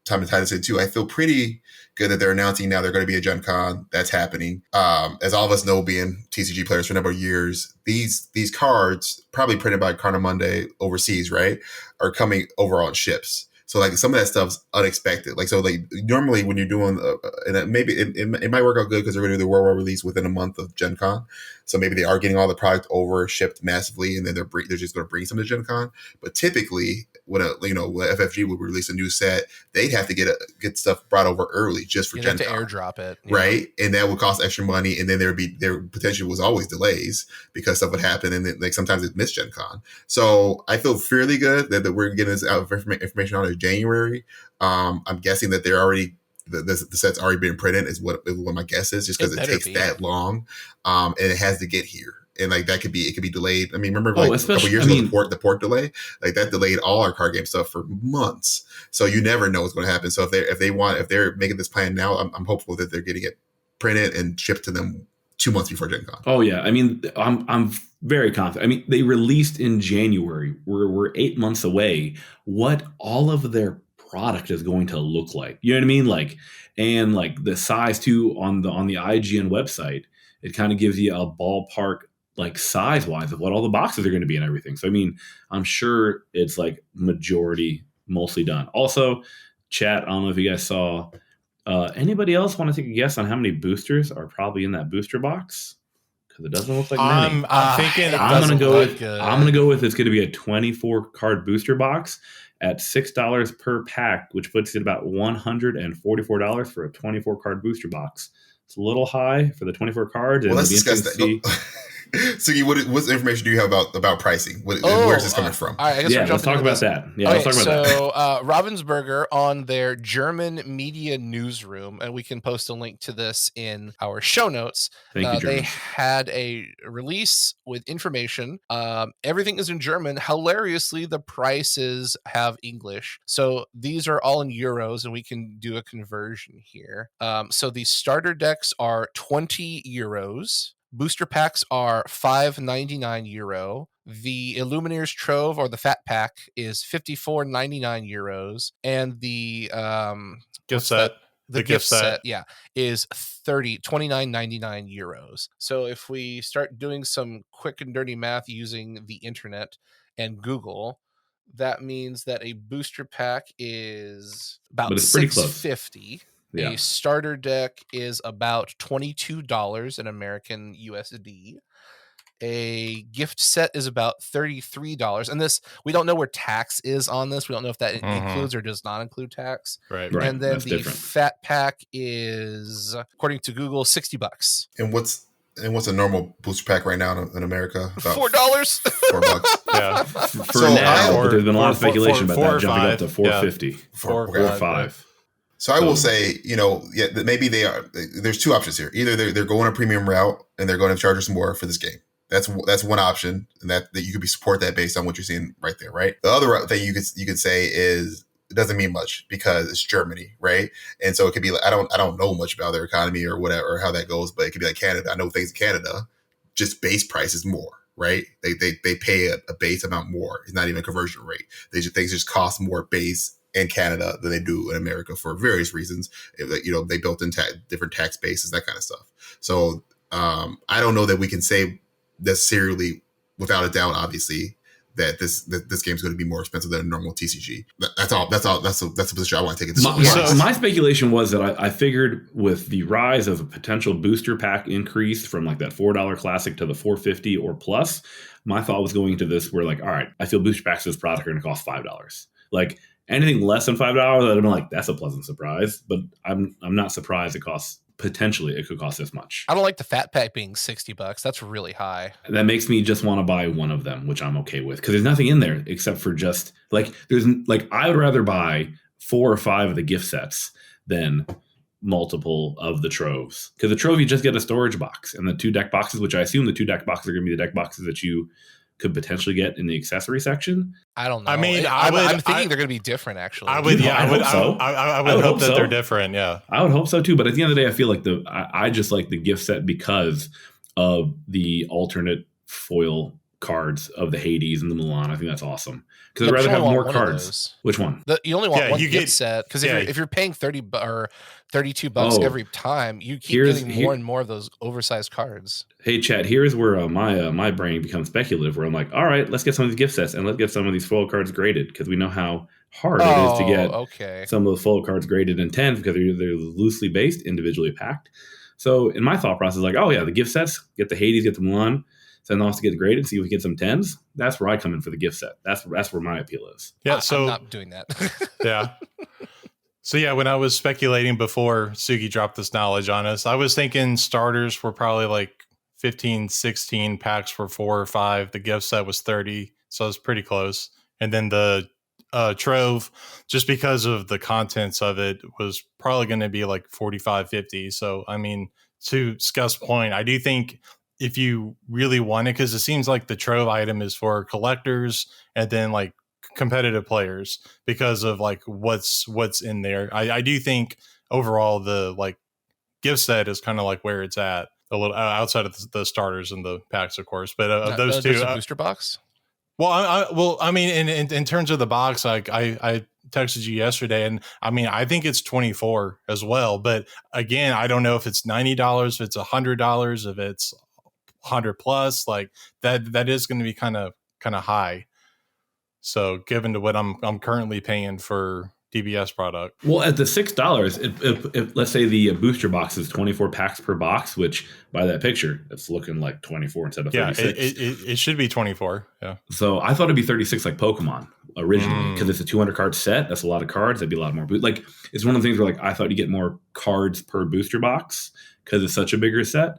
time to tie this in too. I feel pretty good that they're announcing now they're going to be a Gen Con. That's happening. As all of us know, being TCG players for a number of years, these cards, probably printed by Carna Monday overseas, right, are coming over on ships. So like some of that stuff's unexpected. Like, so like normally when you're doing, and maybe it might work out good because they're going to do the worldwide release within a month of Gen Con. So maybe they are getting all the product over shipped massively, and then they're just going to bring some to Gen Con. But typically, when FFG would release a new set, they'd have to get stuff brought over early just for Gen Con. To airdrop it, right? And that would cost extra money, and then there potentially was always delays because stuff would happen, and then like sometimes it missed Gen Con. So I feel fairly good that we're getting this information out in January. I'm guessing that they're already. The set's already been printed is what my guess is, just because it takes that long, and it has to get here, and like it could be delayed. I mean, remember a couple years ago the port delay, like that delayed all our card game stuff for months. So you never know what's going to happen. So if they're making this plan now, I'm hopeful that they're getting it printed and shipped to them 2 months before Gen Con. Oh yeah, I mean, I'm very confident. I mean, they released in January. We're 8 months away. What all of their product is going to look like, you know what I mean? Like, and like the size too on the IGN website, it kind of gives you a ballpark like size wise of what all the boxes are going to be and everything. So I mean, I'm sure it's like mostly done. Also, chat, I don't know if you guys saw. Anybody else want to take a guess on how many boosters are probably in that booster box? Because it doesn't look like many. I'm thinking I'm gonna go with it's going to be a 24 card booster box at $6 per pack, which puts it about $144 for a 24 card booster box. It's a little high for the 24 cards. Well, let's discuss that. So, what information do you have about pricing? Where's this coming from? All right, I guess let's talk about that. Yeah, let's talk about that. Ravensburger on their German media newsroom, and we can post a link to this in our show notes. Thank you, they had a release with information. Everything is in German. Hilariously, the prices have English. So these are all in euros, and we can do a conversion here. So the starter decks are 20 euros. Booster packs are €5.99. The Illumineers Trove or the Fat Pack is €54.99, and the gift set. The gift set, is €29.99. So if we start doing some quick and dirty math using the internet and Google, that means that a booster pack is about $6.50. Yeah. A starter deck is about $22 in American USD. A gift set is about $33. And this, we don't know where tax is on this. We don't know if that includes or does not include tax. Right. And then That's the different. Fat Pack is, according to Google, $60. And what's a normal booster pack right now in America? About $4. $4. Yeah. For now, but there's been a lot of speculation about that jumping up to $4.50. $4 or $5. So I will say, maybe they are. There's two options here. Either they're going a premium route and they're going to charge us more for this game. That's one option, and that you could support that based on what you're seeing right there, right? The other thing you could say is it doesn't mean much because it's Germany, right? And so it could be like I don't know much about their economy or whatever or how that goes, but it could be like Canada. I know things in Canada, just base price is more, right? They pay a base amount more. It's not even a conversion rate. Things just cost more base in Canada than they do in America for various reasons. They built in different tax bases, that kind of stuff. So I don't know that we can say necessarily, without a doubt, obviously, that this game is going to be more expensive than a normal TCG. That's all. That's a position I want to take. My speculation was that I figured with the rise of a potential booster pack increase from like that $4 classic to the $4.50 or plus, my thought was going into this where like, all right, I feel booster packs of this product are going to cost $5. Like anything less than $5, I'd have been like, that's a pleasant surprise. But I'm not surprised it could cost this much. I don't like the Fat Pack being $60. That's really high. That makes me just want to buy one of them, which I'm okay with because there's nothing in there except for just like I would rather buy 4 or 5 of the gift sets than multiple of the troves, because the trove you just get a storage box, and the 2 deck boxes, which I assume the 2 deck boxes are going to be the deck boxes that you could potentially get in the accessory section. I don't know. I mean, I'm thinking they're going to be different. Actually, I would hope that so. They're different. Yeah, I would hope so too. But at the end of the day, I feel like I just like the gift set because of the alternate foil cards of the Hades and the Mulan. I think that's awesome because I'd rather have more cards. Which one? You only want one gift set because if you're paying $30 or $32 every time, you keep getting more and more of those oversized cards. Hey, Chad, here's where my brain becomes speculative, where I'm like, all right, let's get some of these gift sets and let's get some of these foil cards graded because we know how hard it is to get some of those foil cards graded in 10s because they're loosely based, individually packed. So in my thought process, like, oh yeah, the gift sets, get the Hades, get the Mulan, send them off to get graded, see if we get some 10s. That's where I come in for the gift set. That's where my appeal is. Yeah, so I'm not doing that. Yeah. So yeah, when I was speculating before Sugi dropped this knowledge on us, I was thinking starters were probably like 15, 16 packs for 4 or 5. The gift set was 30, so it's pretty close. And then the trove, just because of the contents of it, was probably going to be like 45, 50. So, I mean, to Scott's point, I do think if you really want it, because it seems like the trove item is for collectors and then like competitive players because of like what's in there. I do think overall the like gift set is kind of like where it's at, a little outside of the starters and the packs, of course. But of those two, a booster box. Well, I mean, in terms of the box, like I texted you yesterday, and I mean, I think it's $24 as well. But again, I don't know if it's $90, if it's $100, if it's 100 plus. Like that is going to be kind of high. So, given to what I'm currently paying for DBS product. Well, at the $6, if let's say the booster box is 24 packs per box, which by that picture, it's looking like 24 instead of 36. It should be 24. Yeah. So I thought it'd be 36 like Pokemon originally because it's a 200 card set. That's a lot of cards. That'd be a lot more. Like it's one of the things where like I thought you get more cards per booster box because it's such a bigger set.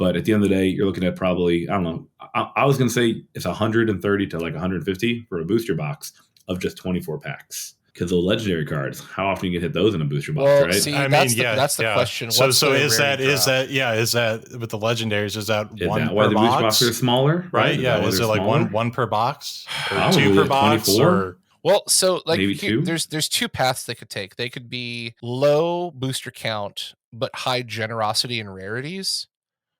But at the end of the day, you're looking at probably, I don't know, I was going to say it's 130 to like 150 for a booster box of just 24 packs. Because the legendary cards, how often you can hit those in a booster box, Well, right? see, I that's mean, that's the question. So What's the is rarity drop? is that with the legendaries? Is that Is one that why per the booster box? boxes are smaller? Right? Is Yeah. that why Is it they're like smaller? one per box or Probably two per at box? 24. Or Well, so like Maybe two? there's two paths they could take. They could be low booster count but high generosity and rarities,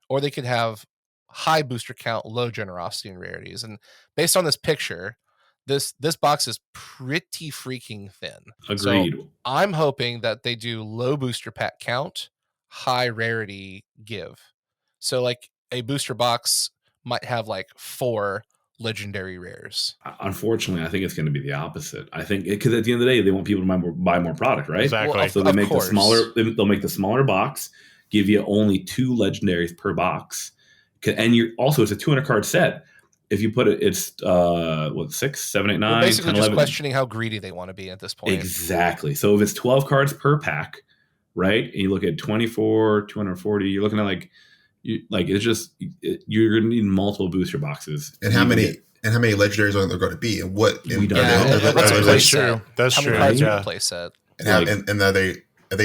or they could have high booster count, low generosity and rarities. And based on this picture, this box is pretty freaking thin. Agreed. So I'm hoping that they do low booster pack count, high rarity give. So like a booster box might have like 4 legendary rares. Unfortunately, I think it's going to be the opposite. I think because at the end of the day, they want people to buy more product, right? Exactly. Well, So they of make course. the smaller. They'll make the smaller box, give you only 2 legendaries per box, and you're also it's a 200 card set. If you put it, it's 6, 7, 8, 9, We're basically 10, just 11. questioning how greedy they want to be at this point. Exactly. So if it's 12 cards per pack, right? And you look at 24, 240, you're looking at you're going to need multiple booster boxes. And how many legendaries are there going to be, and what? We don't Yeah, know. and what's a That's play true. set? That's How many true. cards are in Yeah. a play set? And are they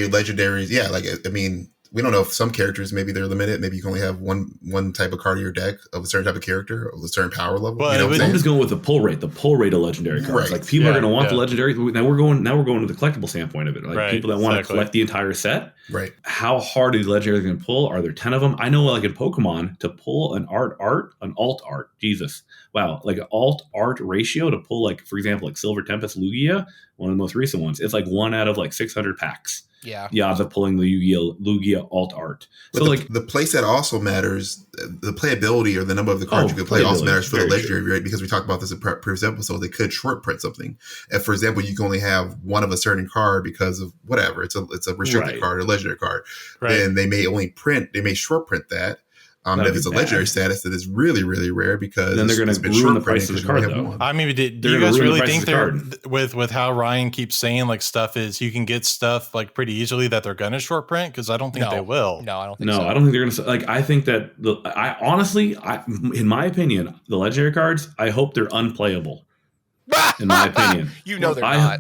legendaries? Yeah, like I mean, we don't know if some characters maybe they're limited. Maybe you can only have one type of card in your deck of a certain type of character of a certain power level. Well, you know what I'm I'm saying? just going with the pull rate of legendary cards. Right. Like people are Yeah, going to want the yeah. legendary. Now we're going to the collectible standpoint of it. Like Right, people that want to exactly. collect the entire set. Right. How hard are the legendaries going to pull? Are there 10 of them? I know, like in Pokemon, to pull an alt art, Jesus, wow, like an alt art ratio to pull, like for example, like Silver Tempest Lugia, one of the most recent ones. It's like 1 out of like 600 packs. Yeah. The odds of pulling the Lugia alt art. But So the playset also matters. The playability or the number of the cards you can play also playability, matters for the very legendary, right? Because we talked about this in previous episodes. They could short print something. If, for example, you can only have one of a certain card because of whatever, it's a restricted Right. card or legendary card. Right. Then they may short print that. And That'd if it's a be legendary bad. status, that is really, really rare because Then they're gonna it's been ruin short the price printed of the because you card, only have though. one. I mean, do They're you gonna guys ruin the really price think of the they're with how Ryan keeps saying like stuff is you can get stuff like pretty easily that they're gonna short print? Because I don't think they will. No, I don't think No, so. I don't think they're going to. Like, I think that in my opinion, the legendary cards, I hope they're unplayable. In my opinion, You know they're I- not.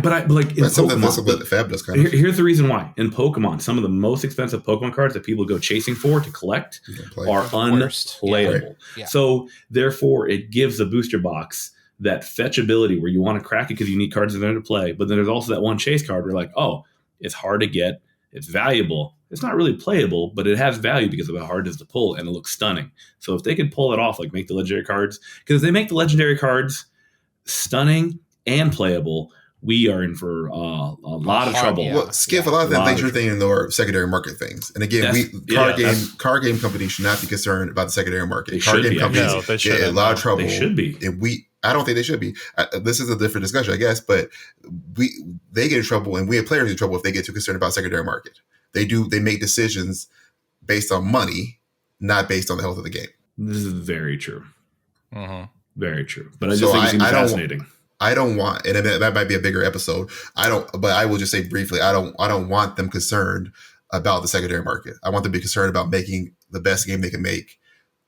But like in That's something Pokemon, that Fab does kind of. here's the reason why. In Pokemon, some of the most expensive Pokemon cards that people go chasing for to collect You can play. are Worst. unplayable. Yeah. So therefore, it gives a booster box that fetch ability where you want to crack it because you need cards in there to play. But then there's also that one chase card where like, oh, it's hard to get, it's valuable. It's not really playable, but it has value because of how hard it is to pull and it looks stunning. So if they could pull it off, like make the legendary cards, because if they make the legendary cards stunning and playable, we are in for a lot of trouble. Yeah. Well, Skiff, a lot of the Lot things of you're thinking though are secondary market things. And again, card game companies should not be concerned about the secondary market. They Card should game be. companies No, they get shouldn't. in a lot of trouble. They should be. And I don't think they should be. This is a different discussion, I guess, but they get in trouble and we have players in trouble if they get too concerned about secondary market. They make decisions based on money, not based on the health of the game. This is very true. Mm-hmm. Very true. But I just So think it seems I don't- fascinating. I don't want, and that might be a bigger episode. But I will just say briefly, I don't want them concerned about the secondary market. I want them to be concerned about making the best game they can make,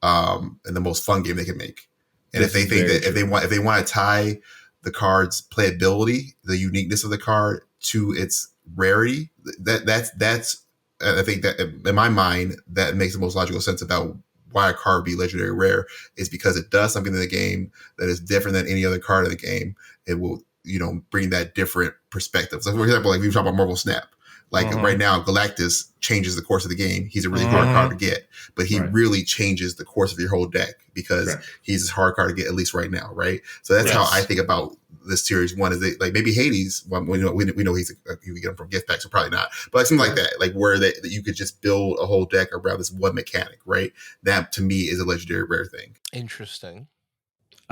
and the most fun game they can make. And if they think that if they want to tie the card's playability, the uniqueness of the card to its rarity, that's I think that in my mind that makes the most logical sense about why a card be legendary rare is because it does something in the game that is different than any other card in the game. It will, bring that different perspective. So for example, like we were talking about Marvel Snap. Like right now, Galactus changes the course of the game. He's a really hard card to get, but he really changes the course of your whole deck because he's a hard card to get, at least right now, right? So that's how I think about this series one. Is they, like maybe Hades? Well, we know we get him from gift packs, so probably not. But like something like that, like where that you could just build a whole deck around this one mechanic, right? That to me is a legendary rare thing. Interesting.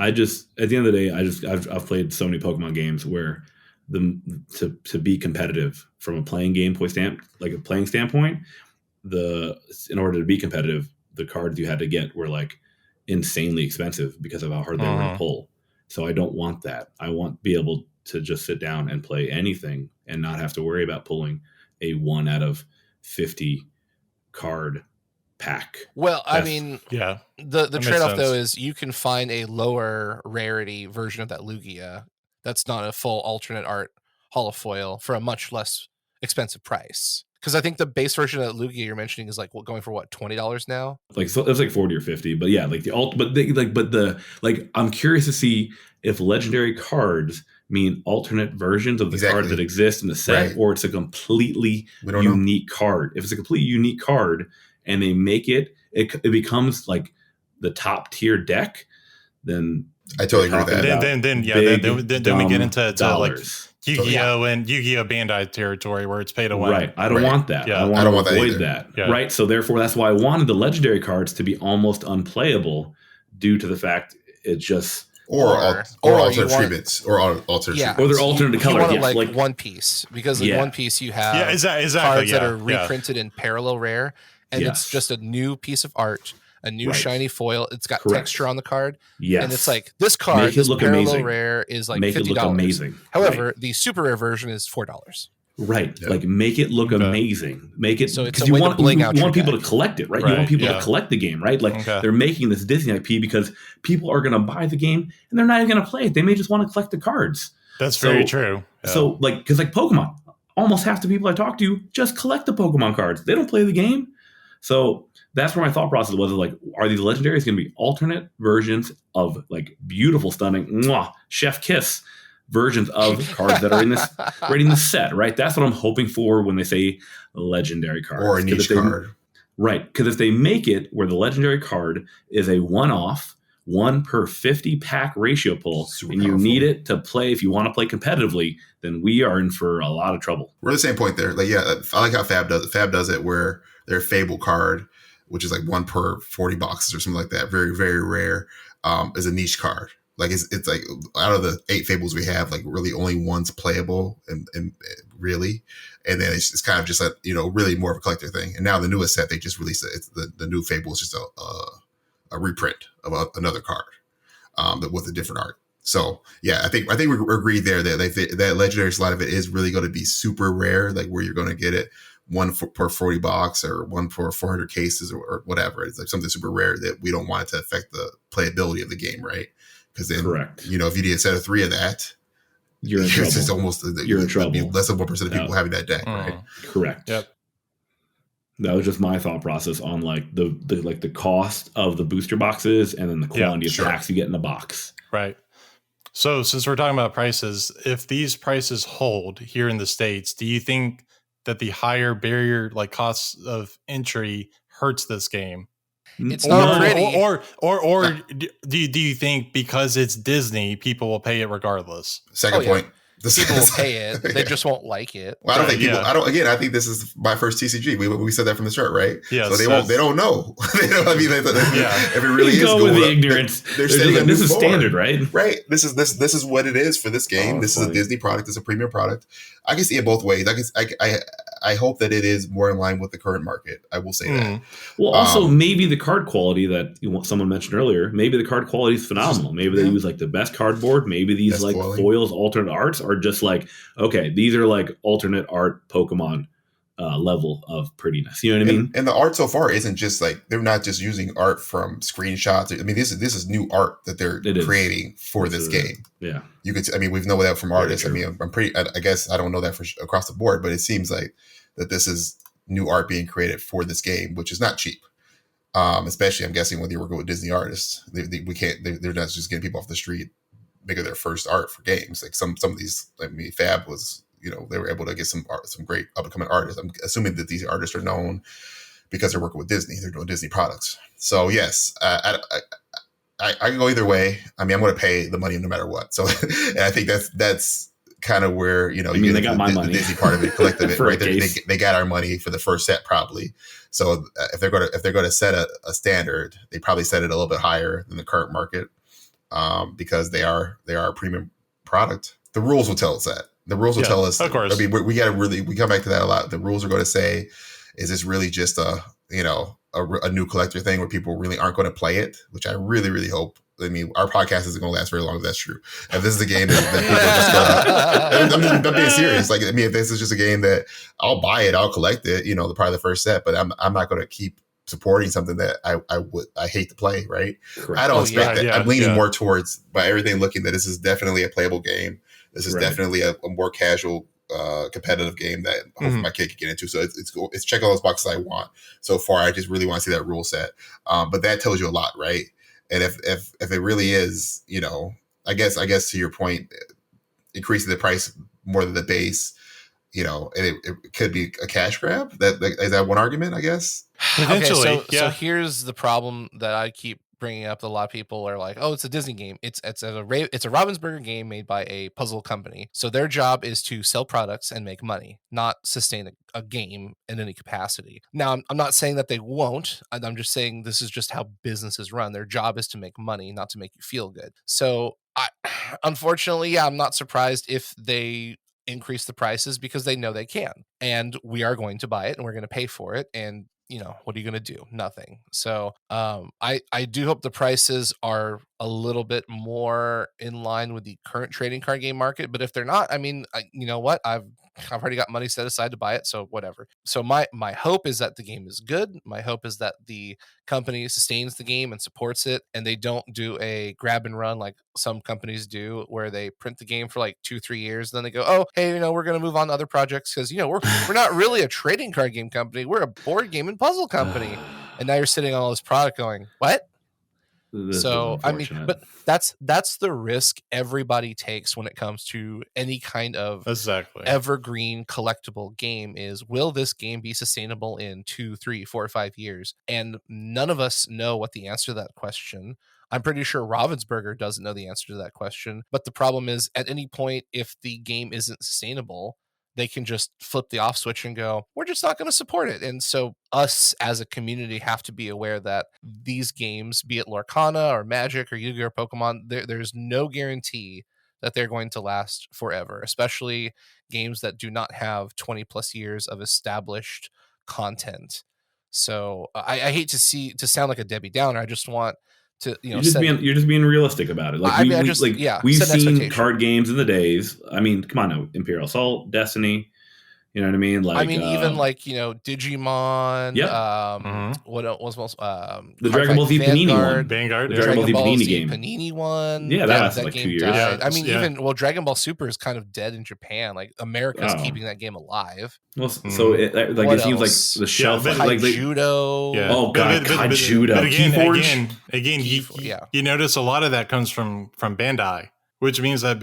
At the end of the day, I've played so many Pokemon games where to be competitive from a playing standpoint, in order to be competitive, the cards you had to get were like insanely expensive because of how hard they were to pull. So I don't want that. I want to be able to just sit down and play anything and not have to worry about pulling a 1 out of 50 card pack. Well, I mean, yeah, the that makes trade-off though sense. is you can find a lower rarity version of that Lugia that's not a full alternate art holofoil for a much less expensive price. Because I think the base version of that Lugia you're mentioning is like going for what, $20 now? Like, so it's like 40 or 50, but yeah, like the alt, but they, like I'm curious to see if legendary cards mean alternate versions of the cards that exist in the set, Right. or it's a completely unique card. If it's a completely unique card and they make it becomes like the top tier deck, then I totally agree with that. Then we get into dollars. like Yu-Gi-Oh and Yu-Gi-Oh Bandai territory where it's pay to win. Right. I don't want that. Yeah. I want to avoid that. Yeah. Right. So therefore, that's why I wanted the legendary cards to be almost unplayable due to the fact it's just or alternate treatments or alternate treatments. Or they're alternate color. You want like One Piece, because in One Piece you have cards that are reprinted in parallel rare, and it's just a new piece of art, a new shiny foil. It's got texture on the card. Yes. And it's like this card, this parallel amazing. Rare is like make $50. It look amazing. However, the super rare version is $4. Right. Yep. Like make it look amazing. Make it so because you want people to collect it, right? You want people to collect the game, right? Like they're making this Disney IP because people are going to buy the game and they're not even going to play it. They may just want to collect the cards. That's very true. Yeah. So like, because like Pokemon, almost half the people I talk to just collect the Pokemon cards. They don't play the game. So that's where my thought process was, like, are these legendaries going to be alternate versions of like beautiful, stunning, chef kiss versions of cards that are in this set, right? That's what I'm hoping for when they say legendary cards. Or a niche card. Right. Because if they make it where the legendary card is a one-off, 1 per 50 pack ratio pull, and you need it to play, if you want to play competitively, then we are in for a lot of trouble. We're at the same point there. Like, yeah, I like how Fab does it. Fab does it where their Fable card, which is like 1 per 40 boxes or something like that, very, very rare, is a niche card. Like it's like out of the 8 Fables we have, like really only one's playable and really, and then it's kind of just a really more of a collector thing. And now the newest set they just released it. It's the new Fable is just a reprint of another card, with a different art. So yeah, I think we agree there that that legendary slot of it is really going to be super rare, like where you're going to get it 1 per 40 box or 1 per 400 cases or whatever. It's like something super rare that we don't want it to affect the playability of the game, right? Because then, if you need a set of 3 of that, you're in trouble. It's almost you're in trouble. Less than 1% of people having that deck, right? Correct. Yep. That was just my thought process on like the cost of the booster boxes and then the quantity of packs you get in the box. Right. So since we're talking about prices, if these prices hold here in the States, do you think that the higher barrier, like costs of entry, hurts this game? It's not pretty. Or do you think because it's Disney, people will pay it regardless? Second point. People will pay it. They just won't like it. Well, I don't think people. I think this is my first TCG. We said that from the start, right? Yeah. So they won't. They don't know. They don't. I mean, if it really is go with the ignorance, they're setting like, this is standard, right? Right. This is what it is for this game. This is a Disney product. It's a premium product. I can see it both ways. I hope that it is more in line with the current market. I will say that. Well, also maybe the card quality that someone mentioned earlier. Maybe the card quality is phenomenal. Maybe they use like the best cardboard. Maybe these best like foils, alternate arts are just like, okay, these are like alternate art Pokemon level of prettiness. You know what I mean? And the art so far isn't just like, they're not just using art from screenshots. I mean, this is new art that they're creating for this game. Yeah. You could, we know that from artists. I mean, I guess I don't know that for across the board, but it seems like that this is new art being created for this game, which is not cheap. Especially, I'm guessing when you're working with Disney artists, they're not just getting people off the street making their first art for games. Like some of these, Fab was, they were able to get some great up and coming artists. I'm assuming that these artists are known because they're working with Disney. They're doing Disney products. So yes, I can go either way. I mean, I'm going to pay the money no matter what. So, and I think that's kind of where, you they got my money. The Disney part of it, collective it, right? They got our money for the first set probably. So if they're going to set a standard, they probably set it a little bit higher than the current market, because they are a premium product. The rules will tell us that. The rules will tell us. Of course. I mean, we come back to that a lot. The rules are going to say, is this really just a new collector thing where people really aren't going to play it? Which I really, really hope. I mean, our podcast isn't going to last very long if that's true. If this is a game that people are just I'm being serious. Like, I mean, if this is just a game that I'll buy it, I'll collect it, probably the first set, but I'm not going to keep supporting something that I hate to play, right? Correct. I don't expect that. Yeah, I'm leaning yeah. more towards, by everything looking, that this is definitely a playable game. This is Right. definitely a more casual, competitive game that hopefully my kid can get into. So it's checking all those boxes I want. So far, I just really want to see that rule set. But that tells you a lot, right? And if it really is, you know, I guess to your point, increasing the price more than the base, you know, and it could be a cash grab. Is that one argument, I guess? Potentially, okay, so yeah. here's the problem that I keep bringing up. That a lot of people are like, "Oh, it's a Disney game. It's a Ravensburger game made by a puzzle company. So their job is to sell products and make money, not sustain a game in any capacity." Now, I'm not saying that they won't. I'm just saying this is just how businesses run. Their job is to make money, not to make you feel good. So, unfortunately, yeah, I'm not surprised if they increase the prices because they know they can, and we are going to buy it and we're going to pay for it. And you know, what are you going to do? Nothing. So I do hope the prices are a little bit more in line with the current trading card game market. But if they're not, I mean, you know what? I've already got money set aside to buy it, so whatever. So my hope is that the game is good. My hope is that the company sustains the game and supports it, and they don't do a grab and run like some companies do, where they print the game for like 2-3 years, then they go, "Oh, hey, you know, we're going to move on to other projects because, you know, we're not really a trading card game company. We're a board game and puzzle company." And now you're sitting on all this product going, "What?" So I mean, but that's the risk everybody takes when it comes to any kind of Exactly. evergreen collectible game. Is, will this game be sustainable in 2, 3, 4, 5 years? And none of us know what the answer to that question. I'm pretty sure Ravensburger doesn't know the answer to that question. But the problem is, at any point, if the game isn't sustainable, they can just flip the off switch and go, "We're just not going to support it." And so us as a community have to be aware that these games, be it Lorcana or Magic or Yu-Gi-Oh! Or Pokemon, there's no guarantee that they're going to last forever, especially games that do not have 20 plus years of established content. So I hate to sound like a Debbie Downer. I just want to, you know, you're just being realistic about it. Like we've seen card games in the days. I mean, come on now, Imperial Assault, Destiny. You know what I mean? Like, I mean, even like, you know, Digimon. Yeah. What else was most? The Dragon Ball Z Panini one. Vanguard. The Dragon Ball Z Panini game. Panini one. Yeah, that lasted like 2 years. Died. Yeah, I mean, yeah. even Dragon Ball Super is kind of dead in Japan. Like, America's keeping that game alive. Well, so it seems like the shelf, like Judo. Yeah. Oh god, Judo. But again, you notice a lot of that comes from Bandai. Which means that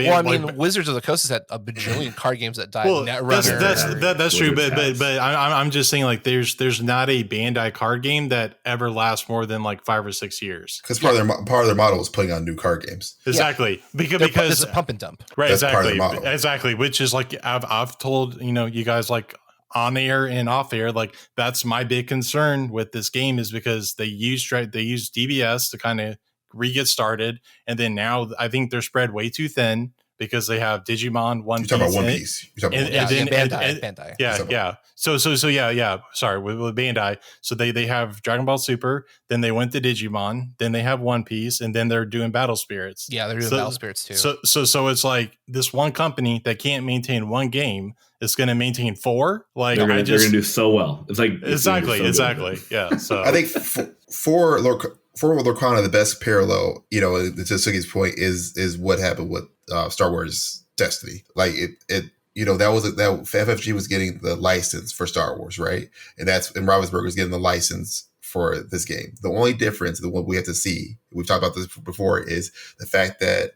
Wizards of the Coast has had a bajillion card games that died. Well, Netrunner, that's true, but I'm just saying, like, there's not a Bandai card game that ever lasts more than like 5 or 6 years. Because part of their model is putting out new card games. Exactly, because it's a pump and dump. Right, that's exactly, part of the model. Exactly. Which is like I've told you guys, like, on air and off air, like, that's my big concern with this game, is because they use DBS to kind of re-get started, and then now I think they're spread way too thin because they have Digimon, One Piece. You're talking about One Piece. Bandai. Yeah. So sorry, with Bandai. So they have Dragon Ball Super, then they went to Digimon, then they have One Piece, and then they're doing Battle Spirits. Yeah, they're doing Battle Spirits too. So it's like this one company that can't maintain one game is going to maintain 4. Like, they're going to do so well. It's like exactly. Yeah. So I think for Lorcana, the best parallel, to Sugi's point, is what happened with Star Wars Destiny. Like that FFG was getting the license for Star Wars, right? And Ravensburger was getting the license for this game. The only difference, the one we have to see, we've talked about this before, is the fact that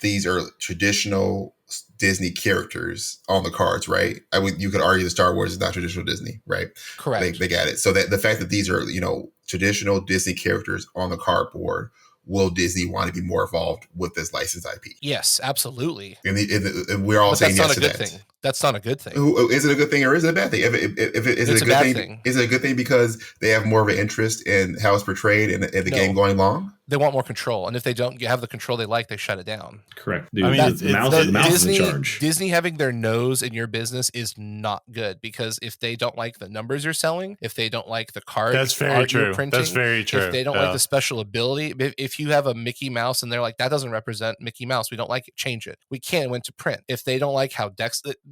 these are traditional Disney characters on the cards, right? You could argue that Star Wars is not traditional Disney, right? Correct. They got it. So that the fact that these are, traditional Disney characters on the cardboard, will Disney want to be more involved with this licensed IP? Yes, absolutely. And we're all saying yes to that. Thing. That's not a good thing. Is it a good thing or is it a bad thing? Is it a good thing? Is it a good thing because they have more of an interest in how it's portrayed and the game going long? they want more control, and if they don't have the control they like, they shut it down. Correct. Dude, I mean, the mouse is in charge. Disney having their nose in your business is not good, because if they don't like the numbers you're selling, if they don't like the card That's very art true. you're printing, That's very true. if they don't like the special ability, if you have a Mickey Mouse and they're like, that doesn't represent Mickey Mouse, we don't like it, change it. We can't went to print. If they don't like how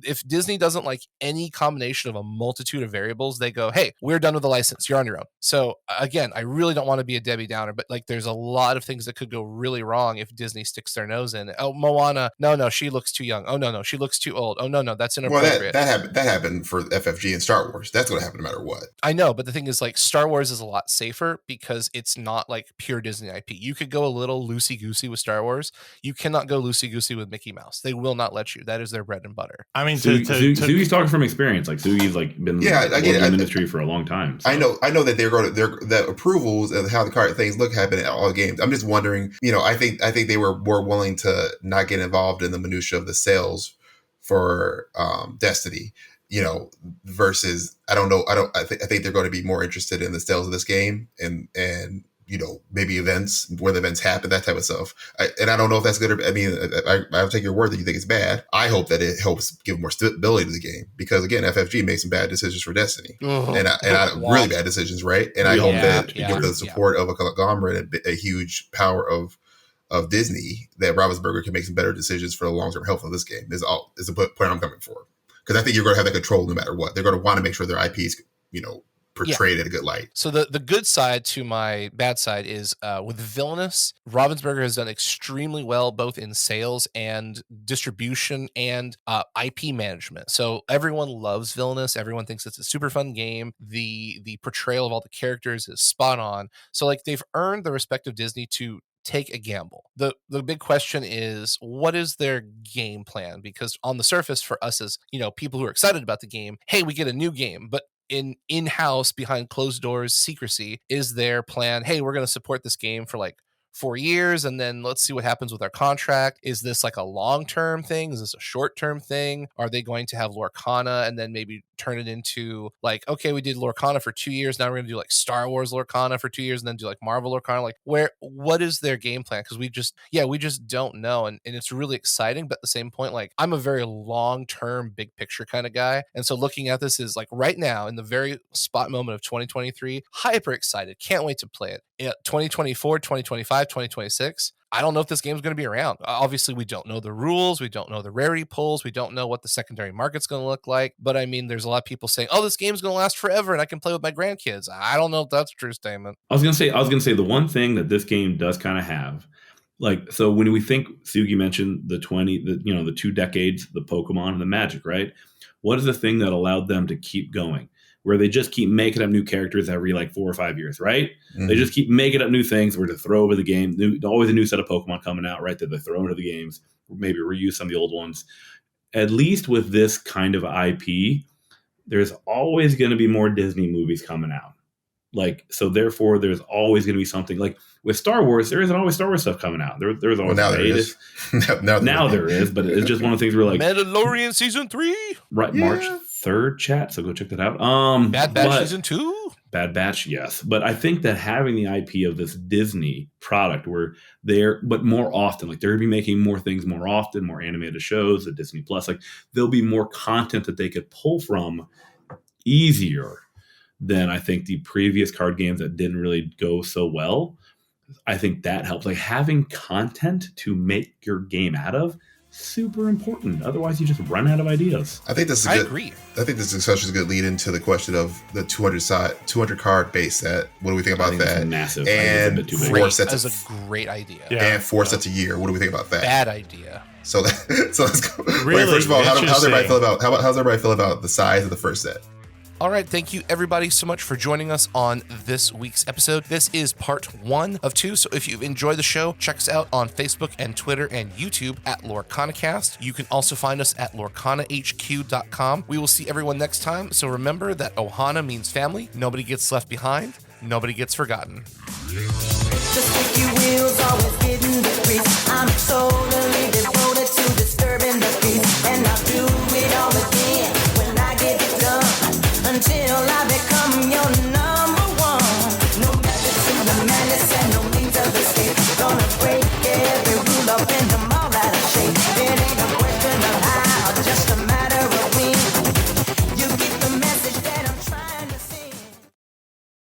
if Disney doesn't like any combination of a multitude of variables, they go, hey, we're done with the license, you're on your own. So again, I really don't want to be a Debbie Downer, but like there's a lot of things that could go really wrong if Disney sticks their nose in. Oh, Moana, no, she looks too young. Oh no, she looks too old. Oh no, that's inappropriate. Well, that happened for FFG and Star Wars. That's going to happen no matter what. I know, but the thing is, like, Star Wars is a lot safer because it's not like pure Disney IP. You could go a little loosey-goosey with Star Wars. You cannot go loosey-goosey with Mickey Mouse. They will not let you. That is their bread and butter. I mean, Sugi's talking from experience. Like Sugi's like been in the industry for a long time. So. I know that the approvals and how the card things look happen at all games. I'm just wondering, I think they were more willing to not get involved in the minutia of the sales for Destiny, versus I think they're going to be more interested in the sales of this game and maybe events, where the events happen, that type of stuff. I don't know if that's good or, I'll take your word that you think it's bad. I hope that it helps give more stability to the game, because again, FFG made some bad decisions for Destiny and really bad decisions, right? And I hope that with the support of a conglomerate and a huge power of Disney, that Ravensburger can make some better decisions for the long-term health of this game is the point I'm coming for. Because I think you're going to have that control no matter what. They're going to want to make sure their IP is, portrayed in a good light. So the good side to my bad side is with Villainous, Ravensburger has done extremely well both in sales and distribution and IP management. So everyone loves Villainous. Everyone thinks it's a super fun game. The portrayal of all the characters is spot on. So like they've earned the respect of Disney to take a gamble. The big question is, what is their game plan? Because on the surface, for us as people who are excited about the game, hey, we get a new game, but in-house, behind closed doors, secrecy is their plan. Hey, we're going to support this game for like 4 years, and then let's see what happens with our contract. Is this like a long-term thing? Is this a short-term thing? Are they going to have Lorcana and then maybe turn it into like, okay, we did Lorcana for 2 years, now we're going to do like Star Wars Lorcana for 2 years, and then do like Marvel Lorcana? Like, what is their game plan? Because we just don't know, and it's really exciting, but at the same point, like, I'm a very long-term, big picture kind of guy, and so looking at this is like right now in the very spot moment of 2023, hyper excited, can't wait to play it. 2024, 2025, 2026, I don't know if this game's going to be around. Obviously, we don't know the rules. We don't know the rarity pulls. We don't know what the secondary market's going to look like. But I mean, there's a lot of people saying, oh, this game's going to last forever and I can play with my grandkids. I don't know if that's a true statement. I was going to say the one thing that this game does kind of have, like, so when we think, Sugi mentioned the 2 decades, the Pokemon and the Magic, right? What is the thing that allowed them to keep going? Where they just keep making up new characters every like 4 or 5 years, right? Mm-hmm. They just keep making up new things where to throw over the game. Always a new set of Pokemon coming out, right? That they throw into the games, maybe reuse some of the old ones. At least with this kind of IP, there's always going to be more Disney movies coming out. Like, so therefore, there's always going to be something. Like with Star Wars, there isn't always Star Wars stuff coming out. There's always now there is. now there is, but it's just one of the things where like Mandalorian season 3, right? Yeah. March 3rd, chat. So go check that out. Bad Batch season 2. Bad Batch, yes. But I think that having the IP of this Disney product where but more often, like they're going to be making more things more often, more animated shows, the Disney Plus, like there'll be more content that they could pull from easier than I think the previous card games that didn't really go so well. I think that helps. Like having content to make your game out of, super important. Otherwise, you just run out of ideas. I think this is agree. I think this discussion is a good lead into the question of the 200 card base set. What do we think about that? Massive. And 4 sets. That's a great idea. Yeah. And 4 sets a year. What do we think about that? Bad idea. So let's go. Really? Wait, first of all, how's everybody feel about the size of the first set? All right, thank you everybody so much for joining us on this week's episode. This is part 1 of 2, so if you've enjoyed the show, check us out on Facebook and Twitter and YouTube at LorcanaCast. You can also find us at LorcanaHQ.com. We will see everyone next time, so remember that Ohana means family, nobody gets left behind, nobody gets forgotten. The sticky wheels always getting the grease. I'm so